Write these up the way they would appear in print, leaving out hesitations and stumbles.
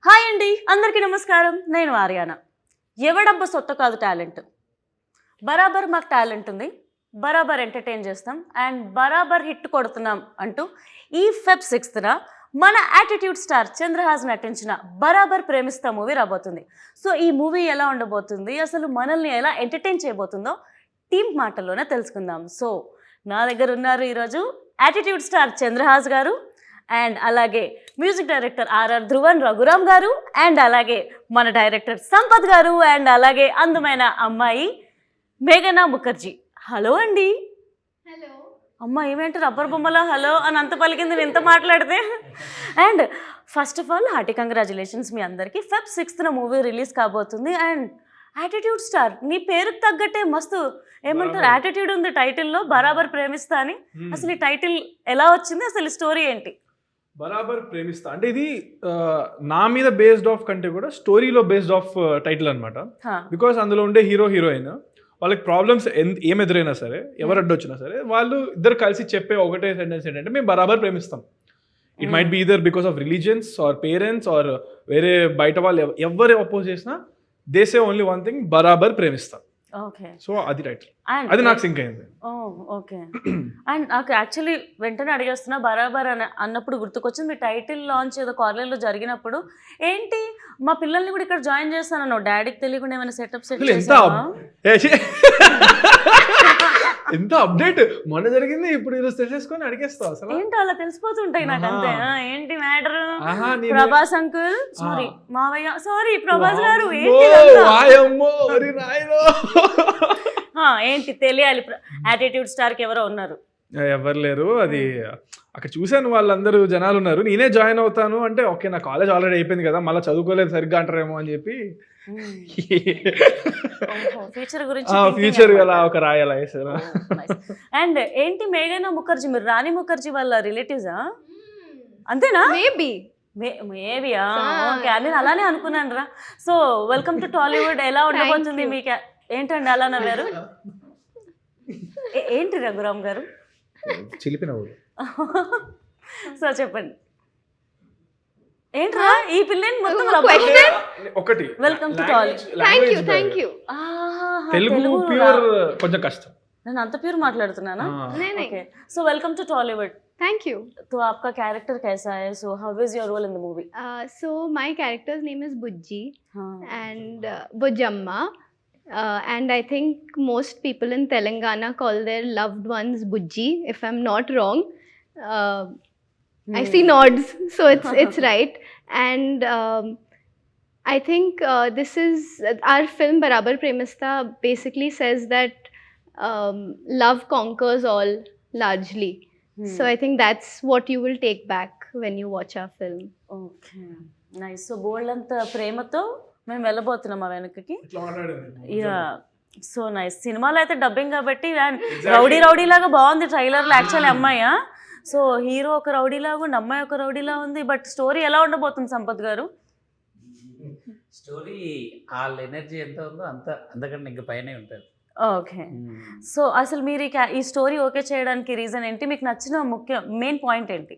Hi అండి, అందరికీ నమస్కారం. నేను ఆర్యానా. ఎవడబ్బ సొత్త కాదు టాలెంట్. బరాబర్ మాకు టాలెంట్ ఉంది, బరాబర్ ఎంటర్టైన్ చేస్తాం అండ్ బరాబర్ హిట్ కొడుతున్నాం అంటూ ఈ Feb 6th మన యాటిట్యూడ్ స్టార్ చంద్రహాస్ నటించిన బరాబర్ ప్రేమిస్తా మూవీ రాబోతుంది. సో ఈ మూవీ ఎలా ఉండబోతుంది, అసలు మనల్ని ఎలా ఎంటర్టైన్ చేయబోతుందో టీమ్ మాటల్లోనే తెలుసుకుందాం. సో నా దగ్గర ఉన్నారు ఈరోజు attitude star Chandrahas garu and అలాగే music director RR Dhruvan Raghuram garu and అలాగే మన డైరెక్టర్ సంపత్ గారు అండ్ అలాగే అందమైన అమ్మాయి మేఘనా ముఖర్జీ. హలో అండి. హలో అమ్మ ఏమేంటి రబ్బర్ బొమ్మలా హలో అని అంత పలికింది నేను ఇంత మాట్లాడితే. And first of all hearty congratulations మీ అందరికీ. Feb 6th మూవీ రిలీజ్ కాబోతుంది అండ్ యాటిట్యూడ్ స్టార్ నీ పేరుకు తగ్గట్టే మస్తు ఏమంటారు యాటిట్యూడ్ ఉంది టైటిల్లో, బరాబర్ ప్రేమిస్తా అని. అసలు ఈ టైటిల్ ఎలా వచ్చింది, అసలు స్టోరీ ఏంటి? బరాబర్ ప్రేమిస్తా అంటే ఇది నా మీద బేస్డ్ ఆఫ్ కంటే కూడా స్టోరీలో బేస్డ్ ఆఫ్ టైటిల్ అనమాట. బికాస్ అందులో ఉండే హీరో హీరోయిన్ వాళ్ళకి ప్రాబ్లమ్స్ ఏం ఎదురైనా సరే, ఎవరు అడ్డొచ్చినా సరే, వాళ్ళు ఇద్దరు కలిసి చెప్పే ఒకటే సెంటెన్స్ ఏంటంటే మేము బరాబర్ ప్రేమిస్తాం. It might be either because of religions or parents or వేరే బయట వాళ్ళు ఎవరు అపోజ్ చేసినా they say only one thing, బరాబర్ ప్రేమిస్తాం. ఓకే, సో అది టైటిల్, అది నాకు సింక్ అయింది. ఓకే. అండ్ నాకు యాక్చువల్లీ వెంటనే అడిగేస్తున్నా బరాబర్ అని అన్నప్పుడు గుర్తుకొచ్చింది మీ టైటిల్ లాంచ్ ఏదో కార్నర్లో జరిగినప్పుడు. ఏంటి మా పిల్లల్ని కూడా ఇక్కడ జాయిన్ చేస్తాను, డాడీకి తెలియకుండా ఏమైనా సెటప్ సెట్ ఎంత అప్డేట్ మొన్న జరిగింది, ఇప్పుడు ఈరోజు తెలిసేసుకొని అడిగేస్తావు అసలు. ఏంటో అలా తెలిసిపోతుంటాయి నాకు అంతే. ఏంటి మ్యాటర్? ప్రభాస్ అంకుల్ సారీ, మావయ్య సారీ, ప్రభాస్ గారు ఏంటి తెలియాలి. యాటిట్యూడ్ స్టార్కి ఎవరో ఉన్నారు? ఎవరు లేరు, అది అక్కడ చూశాను, వాళ్ళందరూ జనాలు ఉన్నారు. నేనే జాయిన్ అవుతాను అంటే ఓకే, నా కాలేజ్ ఆల్రెడీ అయిపోయింది కదా, మళ్ళీ చదువుకోలేదు సరిగ్గా అంటారేమో అని చెప్పి ఫ్యూచర్ అలా ఒక రాయాల వేసారు. అండ్ ఏంటి మేఘనా ముఖర్జీ, మీరు రాణి ముఖర్జీ వాళ్ళ రిలేటివ్సా? అంతేనా? మేబీయా? ఓకే, నేను అలానే అనుకున్నాను రా. So welcome to Tollywood. ఎలా ఉండబోతుంది మీకు? ఏంటండి అలా నవ్వారు? ఏంటి రఘురామ్ గారు చిలిపిన సో చెప్పండి ఏంట్రా ఈ పిల్లని మొత్తం ఒకటి. Welcome to Tollywood. Thank you. Telugu pure కొంచెం కష్టం, నేను అంత ప్యూర్ మాట్లాడుతున్నానా? Okay, so welcome to Tollywood. Thank you. तो आपका कैरेक्टर कैसा है? So how is your role in the movie? So my character's name is Bujji and Bujamma. And I think most people in Telangana call their loved ones Bujji, if I'm not wrong. I see nods, so it's right. And I think this is our film Barabar Premista basically says that love conquers all largely. So I think that's what you will take back when you watch our film. Okay, nice. So బోల్డంత ప్రేమతో మేము వెళ్ళబోతున్నాం ఆ వెనకకి. Yeah, so nice. సినిమాలో అయితే dubbing కాబట్టి rowdy rowdy లాగా బాగుంది ట్రైలర్లో. యాక్చువల్లీ అమ్మాయా? సో హీరో ఒక రౌడీ లాగా ఉంది, అమ్మాయి ఒక రౌడీలా ఉంది. బట్ స్టోరీ ఎలా ఉండబోతుంది సంపత్ గారు? స్టోరీ వాళ్ళ ఎనర్జీ ఎంత ఉందో అంతకంటే ఇంకా పైనే ఉంటుంది. ఓకే, సో అసలు మీరు ఈ స్టోరీ ఓకే చేయడానికి రీజన్ ఏంటి? మీకు నచ్చిన మెయిన్ పాయింట్ ఏంటి?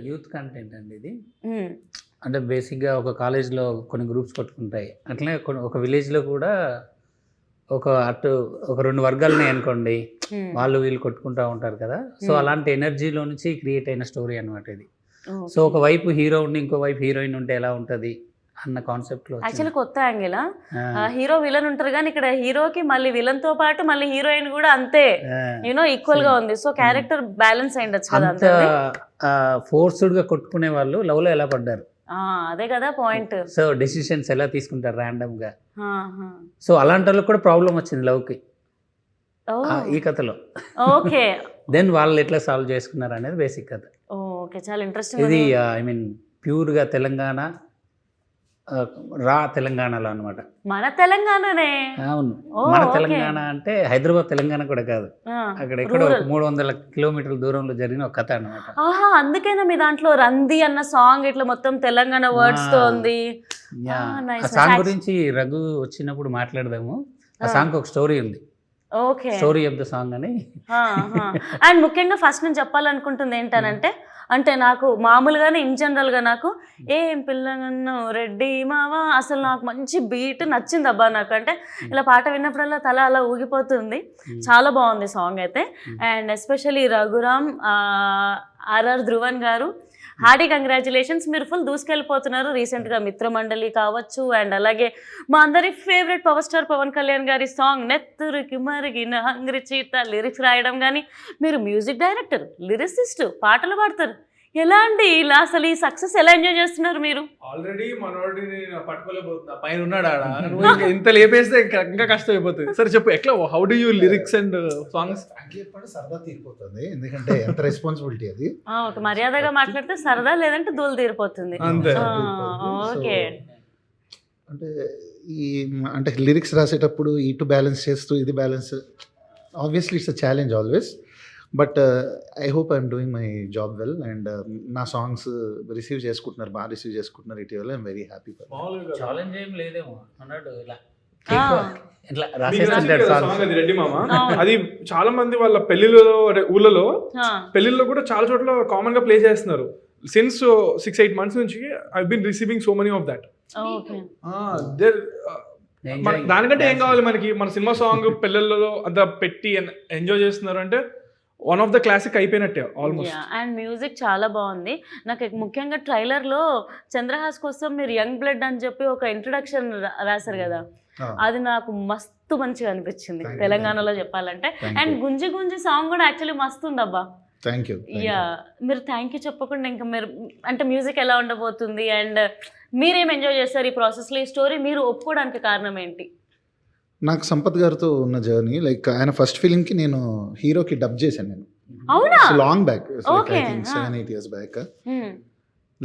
యూత్ కంటెంట్ అండి ఇది. అంటే బేసిక్గా ఒక కాలేజ్లో కొన్ని గ్రూప్స్ కొట్టుకుంటాయి, అట్లనే ఒక విలేజ్లో కూడా ఒక రెండు వర్గాలని అనుకోండి, వాళ్ళు వీళ్ళు కొట్టుకుంటూ ఉంటారు కదా. సో అలాంటి ఎనర్జీలో నుంచి క్రియేట్ అయిన స్టోరీ అనమాట ఇది. సో ఒక వైపు హీరో ఉండి ఇంకో వైపు హీరోయిన్ ఉంటే ఎలా ఉంటుంది అన్న కాన్సెప్ట్ లో. యాక్చువల్లీ కొత్త యాంగిల్. హీరో విలన్ ఉంటారు కానీ ఇక్కడ హీరోకి మళ్ళీ విలన్ తో పాటు మళ్ళీ హీరోయిన్ కూడా అంతే యూనో ఈక్వల్ గా ఉంది. సో క్యారెక్టర్ బ్యాలెన్స్ అయ్యిండొచ్చు కదా. అంత ఫోర్స్డ్ గా కొట్టుకునే వాళ్ళు లవ్ లో ఎలా పడ్డారు, అదే కదా పాయింట్. సో డెసిషన్స్ ఎలా తీసుకుంటారు ర్యాండమ్ గా. సో అలాంటి వాళ్ళకి కూడా ప్రాబ్లం వచ్చింది లవ్ కి ఈ కథలో. ఓకే, దెన్ వాళ్ళు ఎట్లా సాల్వ్ చేసుకున్నారు అనేది బేసిక్ కథ. ఓకే, చాలా ఇంట్రెస్టింగ్. ఇది ఐ మీన్ ప్యూర్ గా తెలంగాణ, రా తెలంగాణలో అనమాట. మన తెలంగాణనే. అవును, మన తెలంగాణ అంటే హైదరాబాద్ తెలంగాణ కూడా కాదు, అక్కడ ఎక్కడ 300 కిలోమీటర్ల దూరంలో జరిగిన ఒక కథ అనమాట. అందుకేనా మీ దాంట్లో రంది అన్న సాంగ్ ఇట్లా మొత్తం తెలంగాణ వర్డ్స్ తో ఉంది. ఆ సాంగ్ గురించి రఘు వచ్చినప్పుడు మాట్లాడదాము. ఆ సాంగ్ ఒక స్టోరీ ఉంది. Okay, story of the song అని. అండ్ ముఖ్యంగా ఫస్ట్ నేను చెప్పాలనుకుంటుంది ఏంటనంటే అంటే నాకు మామూలుగానే ఇన్ జనరల్గా నాకు ఏం పిల్లలను రెడ్డి మావా అసలు నాకు మంచి బీట్ నచ్చింది అబ్బా నాకు. అంటే ఇలా పాట విన్నప్పుడల్లా తల అలా ఊగిపోతుంది. చాలా బాగుంది సాంగ్ అయితే. And especially Raghuram, RR Dhruvan garu, hearty congratulations. మీరు ఫుల్ దూసుకెళ్ళిపోతున్నారు. రీసెంట్గా మిత్రమండలి కావచ్చు, అండ్ అలాగే మా అందరి favourite power star Pawan Kalyan గారి సాంగ్ నెత్తురికి మరిగిన హంగ్రీ చీత లిరిక్స్ రాయడం కానీ, మీరు మ్యూజిక్ డైరెక్టర్, లిరిసిస్ట్, పాటలు పాడతారు. ఎలా అండి ఇలా అసలు ఈ సక్సెస్ ఎలా ఎంజాయ్ చేస్తున్నారు మీరు? ఆల్రెడీ మనోడిని పట్టుకోలేకపోతున్నా, పైన ఉన్నాడు ఆడ. నువ్వు ఇంకా ఇంత లేపేస్తే ఇంకా కష్టం అయిపోతుంది. సరే చెప్పు, ఎట్లా how do you lyrics and songs? సరదా తీరిపోతుంది, ఎందుకంటే ఎంత రెస్పాన్సిబిలిటీ అది. ఒక మర్యాదగా మాట్లాడితే సరదా, లేదంటే దూలు తీరిపోతుంది. అంతే. ఓకే. అంటే అంటే లిరిక్స్ రాసేటప్పుడు ఇటు బ్యాలెన్స్ చేస్తూ ఇది balance, obviously it's a challenge always, but I hope I'm doing my job well. And నా సాంగ్స్ రిసీవ్ చేసుకుంటున్నారు, బాగా రిసీవ్ చేసుకుంటున్నారు ఇటీవల. I'm very happy for. Challenge ఏం లేదేమో అన్నాడు ఇలా ఇట్లా సాంగ్ రాసేస్తుంటాడు సాంగ్స్. అది రెడ్డి మామ. అది చాలా మంది వాళ్ళ పెళ్లిళ్ళలో, ఊళ్ళలో పెళ్లిళ్ళలో కూడా చాలా చోట్ల కామన్ గా ప్లే చేస్తున్నారు. సిన్స్ 6-8 months నుంచి I been receiving so many of that. దానికంటే ఏం కావాలి మనకి? మన సినిమా సాంగ్ పెళ్ళిళ్ళలో అంత పెట్టి ఎంజాయ్ చేస్తున్నారు అంటే వన్ ఆఫ్ ద క్లాసిక్ అయిపోయినట్టే ఆల్మోస్ట్. అండ్ మ్యూజిక్ చాలా బాగుంది. నాకు ముఖ్యంగా ట్రైలర్లో చంద్రహాస్ కోసం మీరు యంగ్ బ్లడ్ అని చెప్పి ఒక ఇంట్రొడక్షన్ రాశారు కదా, అది నాకు మస్తు మంచిగా అనిపించింది తెలంగాణలో చెప్పాలంటే. అండ్ గుంజి గుంజి సాంగ్ కూడా యాక్చువల్లీ మస్తు ఉందబ్బా. Thank you. యా, మీరు థ్యాంక్ యూ చెప్పకుండా ఇంకా మీరు అంటే మ్యూజిక్ ఎలా ఉండబోతుంది అండ్ మీరేం ఎంజాయ్ చేస్తారు ఈ ప్రాసెస్లో? ఈ స్టోరీ మీరు ఒప్పుకోవడానికి కారణం ఏంటి? నాకు సంపత్ గారితో ఉన్న జర్నీ, లైక్ ఆయన ఫస్ట్ ఫిలింకి నేను హీరోకి డబ్ చేశాను నేను. అవునా? Long back, Okay. 7-8 years back.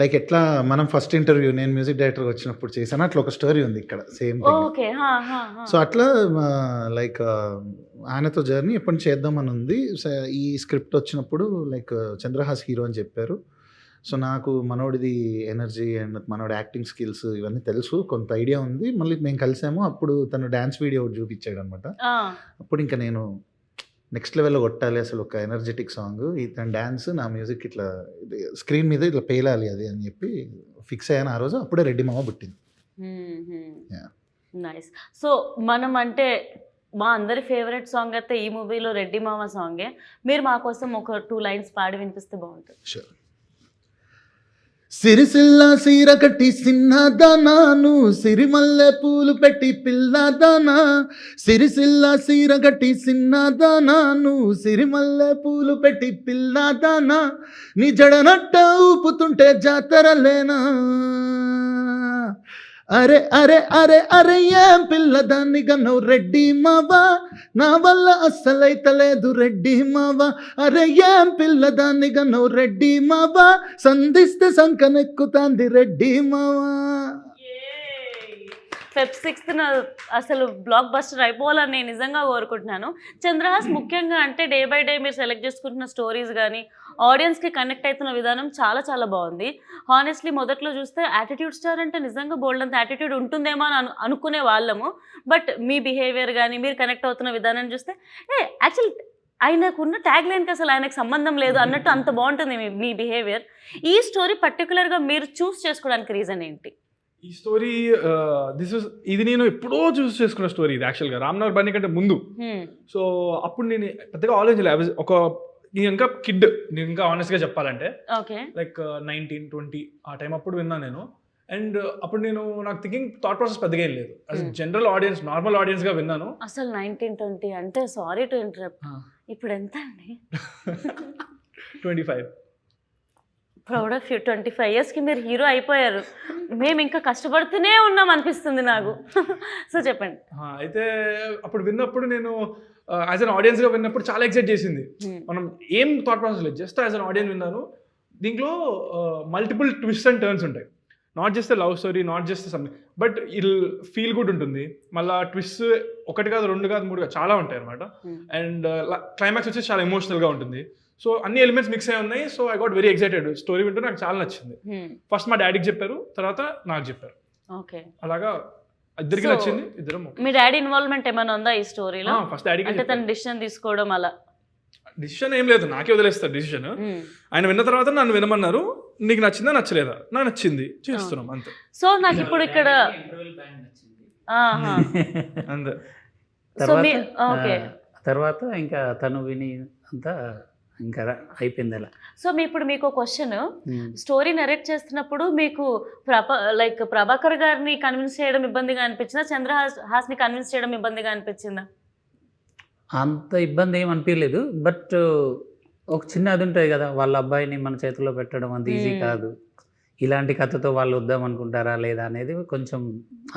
Like ఎట్లా మనం ఫస్ట్ ఇంటర్వ్యూ నేను మ్యూజిక్ డైరెక్టర్ వచ్చినప్పుడు చేశాను, అట్లా ఒక స్టోరీ ఉంది ఇక్కడ సేమ్. ఓకే. సో అట్లా లైక్ ఆయనతో జర్నీ ఎప్పుడు చేద్దామని ఉంది. ఈ స్క్రిప్ట్ వచ్చినప్పుడు లైక్ చంద్రహాస్ హీరో అని చెప్పారు. సో నాకు మనోడిది ఎనర్జీ అండ్ మనోడి యాక్టింగ్ స్కిల్స్ ఇవన్నీ తెలుసు, కొంత ఐడియా ఉంది. మళ్ళీ మేము కలిసాము, అప్పుడు తను డ్యాన్స్ వీడియో ఒకటి చూపించాడు అనమాట. అప్పుడు ఇంకా నేను నెక్స్ట్ లెవెల్లో కొట్టాలి అసలు, ఒక ఎనర్జెటిక్ సాంగ్, తన డ్యాన్స్ నా మ్యూజిక్ ఇట్లా స్క్రీన్ మీద ఇట్లా పేలాలి అది అని చెప్పి ఫిక్స్ అయ్యాను ఆ రోజు. అప్పుడే రెడ్డి మామ పుట్టింది. నైస్. సో మనం అంటే మా అందరి ఫేవరెట్ సాంగ్ అయితే ఈ మూవీలో రెడ్డి మామ సాంగే. మీరు మా కోసం ఒక 2 lines పాడి వినిపిస్తే బాగుంటుంది. షూర్. సిరిసిల్ల సీర కట్టి సిన్నదానాను, సిరిమల్లె పూలు పెట్టి పిల్లదానా. సిరిసిల్ల సీర కట్టి సిన్నదానాను, సిరిమల్లె పూలు పెట్టి పిల్లదానా. నీ జడనట్ట ఊపుతుంటే జాతరలేనా. అరే అరే అరే అరే ఏం పిల్లదాన్ని గన్నవు రెడ్డి మావా, నా వల్ల అస్సలైతలేదు రెడ్డి మావా. అరే ఏం పిల్లదాన్ని గన్నవు రెడ్డి మావా, సంధిస్తే సంకనెక్కుతాంది రెడ్డి మావా. Feb 6th అసలు బ్లాక్ బస్టర్ అయిపోవాలని నేను నిజంగా కోరుకుంటున్నాను. చంద్రహాస్ ముఖ్యంగా అంటే డే బై డే మీరు సెలెక్ట్ చేసుకుంటున్న స్టోరీస్ కానీ ఆడియన్స్కి కనెక్ట్ అవుతున్న విధానం చాలా చాలా బాగుంది. హానెస్ట్లీ మొదట్లో చూస్తే యాటిట్యూడ్ స్టార్ అంటే నిజంగా బోల్డ్ అంత యాటిట్యూడ్ ఉంటుందేమో అని అనుకునే వాళ్ళము. బట్ మీ బిహేవియర్ కానీ మీరు కనెక్ట్ అవుతున్న విధానం చూస్తే యాక్చువల్ ఆయనకున్న ట్యాగ్ లైన్కి అసలు ఆయనకు సంబంధం లేదు అన్నట్టు అంత బాగుంటుంది మీ బిహేవియర్. ఈ స్టోరీ పర్టికులర్గా మీరు చూస్ చేసుకోవడానికి రీజన్ ఏంటి? ఈ స్టోరీ ఇది నేను ఎప్పుడో చూస్ చేసుకున్న స్టోరీ. ఇది యాక్చువల్గా రామ్నగర్ బన్నీ కంటే ముందు. సో అప్పుడు నేను పెద్దగా ఆలోచించలేదు. నేను ఇంకా కిడ్, నేను ఇంకా ఆనెస్ట్గా చెప్పాలంటే లైక్ 19-20 ఆ టైం అప్పుడు విన్నాను నేను. అండ్ అప్పుడు నాకు థింకింగ్ థాట్ ప్రాసెస్ పెద్దగా ఏం లేదు. జనరల్ ఆడియన్స్, నార్మల్ ఆడియన్స్గా విన్నాను. అసలు 19-20 అంటే సారీ టు ఇంటరప్ట్, ఇప్పుడు ఎంత అండి? 25. Proud of you. 25 yearsకి మీరు హీరో అయిపోయారు. మేము ఇంకా కష్టపడుతూనే ఉన్నాం అనిపిస్తుంది నాకు. సో చెప్పండి. అయితే అప్పుడు విన్నప్పుడు నేను యాజ్ అన్ ఆడియన్స్గా విన్నప్పుడు చాలా ఎక్సైట్ చేసింది. మనం ఏం థాట్ ప్రాసెస్ లేదు, జస్ట్ యాజ్ అన్ ఆడియన్స్ విన్నాను. దీంట్లో మల్టిపుల్ ట్విస్ట్ అండ్ టర్న్స్ ఉంటాయి. Not just love story, not just something, but it'll feel good ఉంటుంది. మళ్ళీ ట్విస్ట్ 1 కాదు 2 కాదు 3 కాదు చాలా ఉంటాయి అనమాట. అండ్ క్లైమాక్స్ వచ్చేసి చాలా ఎమోషనల్గా ఉంటుంది. సో అన్ని ఎలిమెంట్స్ మిక్స్ అయి ఉన్నాయి. So I got very excited. Story వింటూ నాకు చాలా నచ్చింది. ఫస్ట్ మా డాడీకి చెప్పారు, తర్వాత నాకు చెప్పారు. అలాగా ఇద్దరికి నచ్చింది. ఇద్దరం. మీ డాడీ ఇన్వాల్వ్మెంట్ ఏమైనా ఉందా ఈ స్టోరీలో? ఫస్ట్ డాడీ అంటే తన డిసిషన్ తీసుకోవడం అలా? డిసిషన్ ఏం లేదు, నాకే వదిలేస్తారు డిసిషన్. ఆయన విన్న తర్వాత నన్ను వినమన్నారు, నీకు నచ్చిందా నచ్చలేదా, నాకు నచ్చింది చేస్తున్నాం అంతే. సో నాకు ఇప్పుడు ఇక్కడ అంతే. తర్వాత ఇంకా తను విని అంతా ఇంకా అయిపోయింది అలా. సో ఇప్పుడు మీకు క్వశ్చన్, స్టోరీ నరేట్ చేస్తున్నప్పుడు మీకు ప్రభాకర్ గారిని కన్విన్స్ చేయడం ఇబ్బందిగా అనిపించిందా, చంద్రహాస్ని కన్విన్స్ చేయడం ఇబ్బందిగా అనిపించిందా? అంత ఇబ్బంది ఏం అనిపించలేదు, బట్ ఒక చిన్న అది ఉంటుంది కదా, వాళ్ళ అబ్బాయిని మన చేతిలో పెట్టడం అంత ఈజీ కాదు. ఇలాంటి కథతో వాళ్ళు వద్దాం అనుకుంటారా లేదా అనేది కొంచెం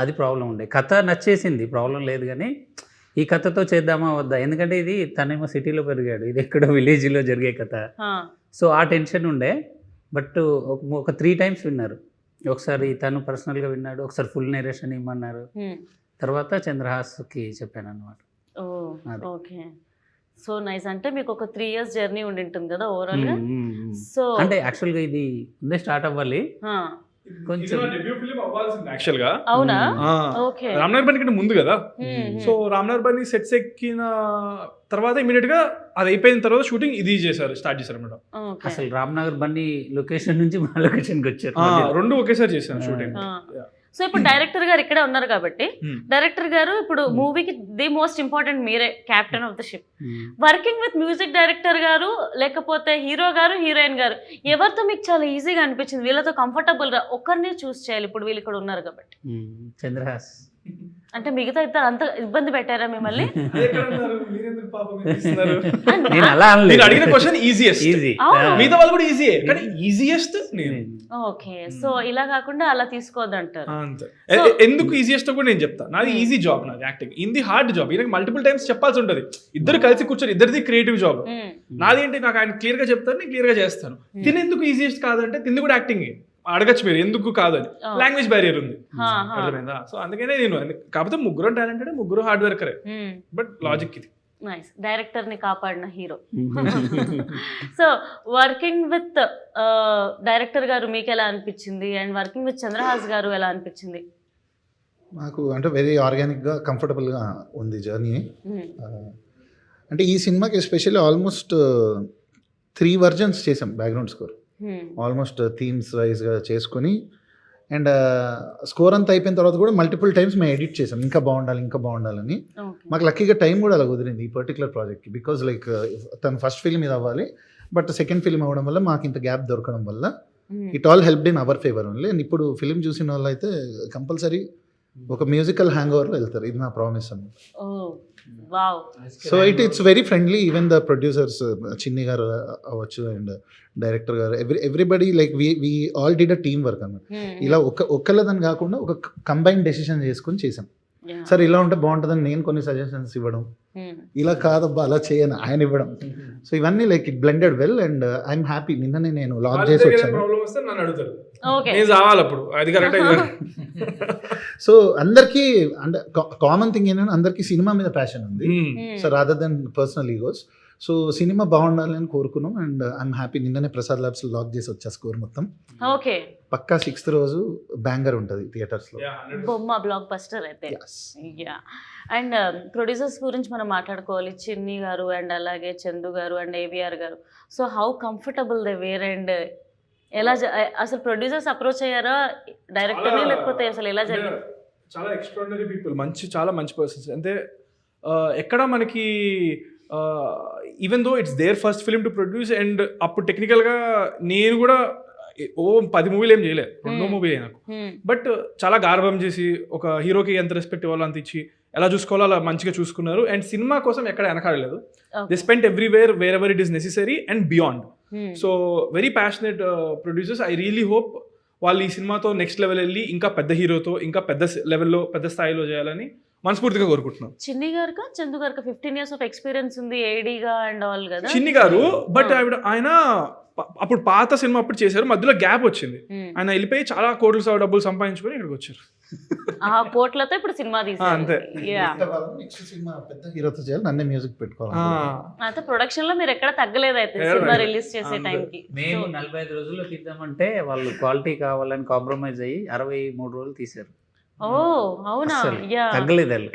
అది ప్రాబ్లం ఉండే. కథ నచ్చేసింది, ప్రాబ్లం లేదు, కానీ ఈ కథతో చేద్దామా వద్దా, ఎందుకంటే ఇది తనేమో సిటీలో పెరిగాడు, ఇది ఎక్కడో విలేజ్లో జరిగే కథ. సో ఆ టెన్షన్ ఉండే. బట్ ఒక 3 times విన్నారు. ఒకసారి తను పర్సనల్గా విన్నాడు, ఒకసారి ఫుల్ నేరేషన్ ఇమ్మన్నారు, తర్వాత చంద్రహాస్కి చెప్పాను అనమాట. Okay, so nice. అంటే మీకు ఒక 3 years జర్నీ ఉండి ఉంటుంది కదా ఓవరాల్ గా. సో అంటే యాక్చువల్గా ఇది ముందే స్టార్ట్ అవ్వాలి కొంచెం. యాక్చువల్ గా అవునా? ఓకే, రామ్నగర్ బని కంటే ముందు కదా. సో రామ్నగర్ బని సెట్స్ ఎక్కిన తర్వాత ఇమీడియట్ గా అది అయిపోయిన తర్వాత షూటింగ్ ఇది స్టార్ట్ చేశారు మేడం. అసలు రామ్నగర్ బని లొకేషన్ నుంచి మా లొకేషన్కి వచ్చారు, 2 ఒకేసారి చేశాను షూటింగ్. సో ఇప్పుడు డైరెక్టర్ గారు ఇక్కడే ఉన్నారు కాబట్టి, డైరెక్టర్ గారు ఇప్పుడు మూవీకి ది మోస్ట్ ఇంపార్టెంట్ మీరే, captain of the ship. Working with music director గారు లేకపోతే హీరో గారు హీరోయిన్ గారు ఎవరితో మీకు చాలా ఈజీగా అనిపించింది, వీళ్ళతో కంఫర్టబుల్ గా ఒక్కరిని చూస్ చేయాలి ఇప్పుడు వీళ్ళు ఇక్కడ ఉన్నారు కాబట్టి? చంద్రహాస్. అంటే మిగతా ఇద్దరు అంత ఇబ్బంది పెట్టారా మిమ్మల్ని? నేను అలా అడిగిన క్వశ్చన్ ఈజియెస్ట్, మిగతా వాళ్ళు కూడా ఈజీ కానీ ఈజియెస్ట్ నేను. ఓకే, సో ఇలా కాకుండా అలా తీసుకోవద్దంటారు. అంతే. ఎందుకు ఈజియెస్ట్ కూడా నేను చెప్తా. నాది ఈజీ జాబ్, నాది యాక్టింగ్. ఇది హార్డ్ జాబ్, ఈయనకి మల్టిపుల్ టైమ్స్ చెప్పాల్సి ఉంటుంది. ఇద్దరు కలిసి కూర్చొని, ఇద్దరిది క్రియేటివ్ జాబ్. నాది ఏంటి, నాకు ఆయన క్లియర్ గా చెప్తాను, నేను క్లియర్ గా చేస్తాను. తిని ఎందుకు ఈజియెస్ట్ కాదంటే, తింది కూడా యాక్టింగ్ అడగచ్చు మీరు, ఎందుకు కాదని. లాంగ్వేజ్ బ్యారియర్ ఉంది, అర్థమైందా? సో అందుకనే నేను, కాకపోతే ముగ్గురు టాలెంటెడ్, ముగ్గురు హార్డ్ వర్కరే, బట్ లాజిక్ ఇది. నైస్, డైరెక్టర్ ని కాపాడిన hero. So working with director గారు మీకు ఎలా అనిపించింది, అండ్ వర్కింగ్ విత్ చంద్రహాస్ గారు ఎలా అనిపించింది? నాకు అంటే వెరీ ఆర్గానిక్గా కంఫర్టబుల్గా ఉంది జర్నీ. అంటే ఈ సినిమాకి ఎస్పెషల్లీ ఆల్మోస్ట్ 3 versions చేసాం బ్యాక్గ్రౌండ్ స్కోర్, ఆల్మోస్ట్ థీమ్స్ వైజ్గా చేసుకొని. అండ్ స్కోర్ అంతా అయిపోయిన తర్వాత కూడా మల్టిపుల్ టైమ్స్ మేము ఎడిట్ చేసాం, ఇంకా బాగుండాలని. మాకు లక్కీగా టైం కూడా అలా కుదిరింది ఈ పర్టికులర్ ప్రాజెక్ట్కి, బికాజ్ లైక్ తను ఫస్ట్ ఫిల్మ్ ఇది అవ్వాలి, బట్ సెకండ్ ఫిల్మ్ అవ్వడం వల్ల మాకు ఇంత గ్యాప్ దొరకడం వల్ల it all helped in our favour only. And ఇప్పుడు ఫిల్మ్ చూసిన వాళ్ళు అయితే కంపల్సరీ ఒక మ్యూజికల్ హ్యాంగ్ ఓవర్లో వెళ్తారు, ఇది నా ప్రామిస్ అన్నమాట. So it's very friendly. Even the producers Chinni garu అవ్వచ్చు అండ్ డైరెక్టర్ గారు, everybody like we all did a team work అన్నమాట. ఇలా ఒక్కళ్ళదని కాకుండా ఒక కంబైన్ డెసిషన్ చేసుకొని చేసాం. సార్ ఇలా ఉంటే బాగుంటుందని నేను కొన్ని సజెషన్స్ ఇవ్వడం, ఇలా కాదబ్బా అలా చేయను ఆయన ఇవ్వడం. సో ఇవన్నీ like it blended well and I'm happy. నిన్ననే నేను లాక్ చేసి వచ్చాను. సో అందరికీ అంటే కామన్ థింగ్ ఏంటంటే అందరికీ సినిమా మీద ప్యాషన్ ఉంది, so rather than personal egos. So cinema బాగుండాలి అని కోరుకున్నాం అండ్ ఐఎమ్ హ్యాపీ. నిన్ననే ప్రసాద్ ల్యాబ్స్ లాక్ చేసి వచ్చా స్కోర్ మొత్తం. ఓకే, పక్కా 6th రోజు బ్యాంగర్ ఉంటుంది థియేటర్స్ లో, బొమ్మ బ్లాక్ బస్టర్ అయితే. అండ్ ప్రొడ్యూసర్స్ గురించి మనం మాట్లాడుకోవాలి, చిన్ని గారు అండ్ అలాగే చందు గారు అండ్ ఏవిఆర్ గారు. So how comfortable they were and ఎలా అసలు ప్రొడ్యూసర్స్ అప్రోచ్ అయ్యారా డైరెక్టర్ని, లేకపోతే అసలు ఎలా జరిగింది? చాలా ఎక్స్ట్రాడినరీ పీపుల్, చాలా మంచి పర్సన్స్. అంటే ఎక్కడ మనకి even though it's their first film to produce, and అప్పుడు టెక్నికల్గా నేను కూడా 10 మూవీలు ఏం చేయలేదు, 2 మూవీ నాకు. బట్ చాలా గార్భం చేసి ఒక హీరోకి ఎంత రెస్పెక్ట్ ఇవ్వాలో అంత ఇచ్చి ఎలా చూసుకోవాలో అలా మంచిగా చూసుకున్నారు. అండ్ సినిమా కోసం ఎక్కడ వెనకాడలేదు. They spent everywhere wherever it is necessary and beyond. So very passionate producers. I really hope వాళ్ళు ఈ సినిమాతో నెక్స్ట్ లెవెల్ వెళ్ళి ఇంకా పెద్ద హీరోతో ఇంకా పెద్ద లెవెల్లో పెద్ద స్థాయిలో చేయాలని మనస్ఫూర్తిగా కోరుకుంటున్నాం. చిన్ని గారు చందు గారు 15 years ఆఫ్ ఎక్స్పీరియన్స్ ఉంది ఏడీగా అండ్ ఆల్ కదా. చిన్ని గారు బట్ ఆయన అప్పుడు పాత సినిమా అప్పుడు చేశారు, మధ్యలో గ్యాప్ వచ్చింది. ఆయన వెళ్ళిపోయి చాలా కోట్ల డబ్బులు సంపాదించుకొని ఇక్కడికి వచ్చారు. ఆ కోట్లతో ఇప్పుడు సినిమా తీశారు. అంతే, నెక్స్ట్ సినిమా పెద్ద హీరోతో చేయాలి, నన్నే మ్యూజిక్ పెట్టుకోవాలి. అయితే ప్రొడక్షన్ లో మీరు ఎక్కడ తగ్గలేదు అయితే సినిమా రిలీజ్ చేసే టైంకి. మేము 45 రోజుల్లో తీద్దామంటే వాళ్ళు క్వాలిటీ కావాలని కాంప్రమైజ్ అయ్యి 63 రోజులు తీశారు. ఓ అవునా? అస్సలు యా తగ్గలేదు వాళ్ళు.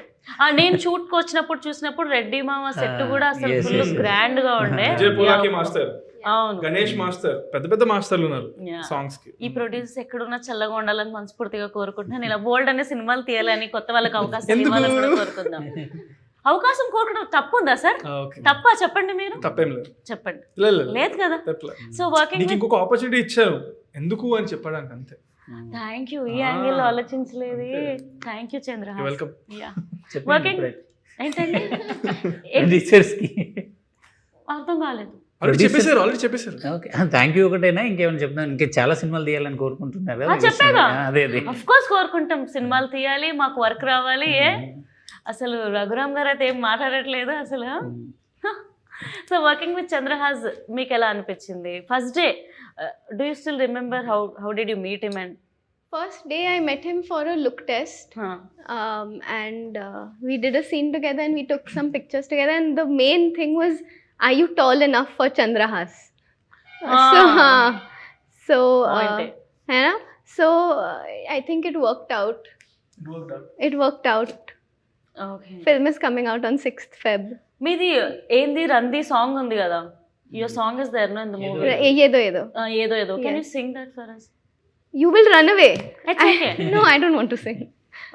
నేను షూట్ కి వచ్చినప్పుడు చూసినప్పుడు రెడ్డి మామ సెట్ కూడా అసలు yes, full yes, yes. Grand గా ఉండే. విజయ్ పులాకి మాస్టర్, అవును. గణేష్ మాస్టర్, పెద్ద పెద్ద మాస్టర్లు ఉన్నారు Yeah. సాంగ్స్ కి. ఈ ప్రొడ్యూసర్స్ ఎక్కడున్నా చల్లగా ఉండాలని మనస్ఫూర్తిగా కోరుకుంటున్నాను. ఇలా బోల్డ్ అనే సినిమాలు తీయాలని, కొత్త వాళ్ళకి అవకాశం ఎందుకు? ఇవ్వాలని కూడా కోరుకుందాం. అవకాశం కోరుకోవడం తప్పు ఉందా సార్? తప్ప చెప్పండి, మీరు తప్పేం లేదు, చెప్పండి. లేదు లేదు కదా. తప్పలేదు. సో వర్కింగ్ నీకు ఇంకొక ఆపర్చునిటీ ఇచ్చారు ఎందుకు అని చెప్పడానికి అంతే. Thank you. ఈ యాంగిల్ లో ఆలోచించలేదు. Thank you Chandra. వెల్కమ్. చెప్పండి Working- ఇప్పుడే. ఏంటండి? Producers కి. అర్థం కాలేదు. ఆల్రెడీ చెప్పేశారు. ఓకే, థ్యాంక్ యూ ఒకటేనా ఇంకేమైనా చెప్తాను? ఇంకా చాలా సినిమాలు తీయాలని కోరుకుంటున్నారు కదా. చెప్పాగా. అదే అదే. అఫ్ కోర్స్ కోరుకుంటాం, సినిమాలు తీయాలి, మాకు వర్క్ రావాలి. అసలు రఘురామ్ గారు అయితే ఏం మాట్లాడట్లేదు అసలు. సో వర్కింగ్ విత్ చంద్రహాస్ మీకు ఎలా అనిపించింది? First day do you still remember how did you meet him? And First day I met him for a look test, and we did a scene together and we took some pictures together, and the main thing was, are you tall enough for Chandrahas? So you know, so I think it worked out. It worked out. Okay. Film is coming out on 6th Feb. మీది ఏంది రంది song ఉంది కదా, your song is there no in the movie. Yedo. ఏదో ఏదో. Can you Yes. Sing that for us? You will run away. It's okay. No, I don't want to sing.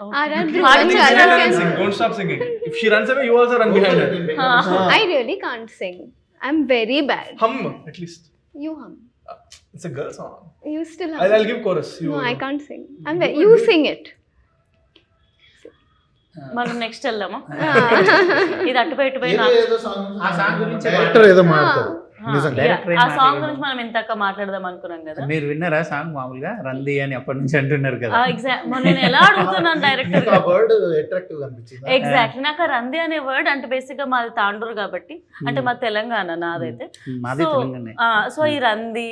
Okay. R.R. Hard Dhruvan to Chadha sing. can- Don't stop singing. If she runs away, you also run behind her. I really can't sing. I'm very bad. Hum at least. You hum. It's a girl song. You still hum. I'll give chorus. No, I can't sing. You sing it. మనం next వెళ్దామా? ఇది అటుపోయి ఇటుపోయి ఆ song గురించి director ఏదో మాట్లాడతారు నిజంగా. Director ఏం ఆ సాంగ్ మాట్లాడలేదు. గురించి మనం ఇంతక మాట్లాడదాం అనుకున్నాం కదా. మీరు విన్నారా సాంగ్? మామూలుగా రంది అని అప్పటి నుంచి అంటున్నారు కదా. నేను ఎలా అడుగుతున్నాను డైరెక్టర్ మీకు ఆ వర్డ్ అట్రాక్టివ్ అనిపించింది. ఎగ్జాక్ట్లీ. నాకు ఆ రంది అనే వర్డ్ అంటే బేసిక్ గా మాది తాండూరు కాబట్టి, అంటే మా తెలంగాణ నాదైతే. మాది సో తెలంగాణ. సో ఈ రంది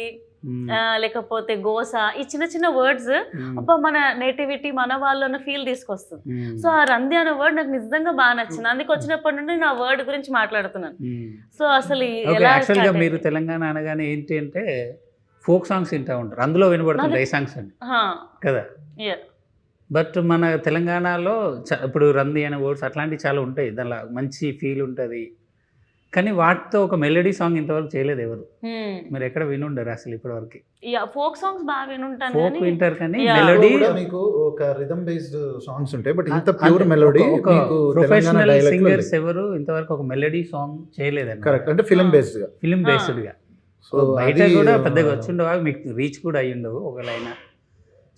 లేకపోతే గోస, ఈ చిన్న చిన్న వర్డ్స్ అబ్బా మన నేటివిటీ, మన వాళ్ళన్న ఫీల్ తీసుకొస్తుంది. సో ఆ రంది అనే వర్డ్ నాకు నిజంగా బాగా నచ్చింది. అందుకు వచ్చినప్పటి నుండి నా వర్డ్ గురించి మాట్లాడుతున్నాను. సో అసలు ఎలా యాక్చువల్గా మీరు తెలంగాణ అనగానే ఏంటి అంటే ఫోక్ సాంగ్స్ వింటూ ఉంటారు, అందులో వినబడుతుంది ఈ సాంగ్స్ అని కదా. బట్ మన తెలంగాణలో ఇప్పుడు రంది అనే వర్డ్స్ అట్లాంటివి చాలా ఉంటాయి, దానిలో మంచి ఫీల్ ఉంటుంది. కానీ వాటితో ఒక మెలోడీ సాంగ్ ఇంతవరకు చేయలేదు ఎవరు. మీరు ఎక్కడ వినుండరు అసలు ఇప్పటివరకు. ఫోక్ సాంగ్స్ బాగా వినుంటాను. ఫోక్ వింటారు కానీ Yeah. మెలోడీ మీకు ఒక రిథమ్ బేస్డ్ సాంగ్స్ ఉంటాయి, బట్ ఇంత ప్యూర్ మెలోడీ ఒక ప్రొఫెషనల్ సింగర్స్ ఎవరు ఇంతవరకు ఒక మెలోడీ సాంగ్ చేయలేదండి. కరెక్ట్, అంటే ఫిల్మ్ బేస్డ్ గా. ఫిల్మ్ బేస్డ్ గా. సో బయట కూడా పెద్దగా వచ్చిండవు, మీకు రీచ్ కూడా అయ్యిండవు ఒకవేళ.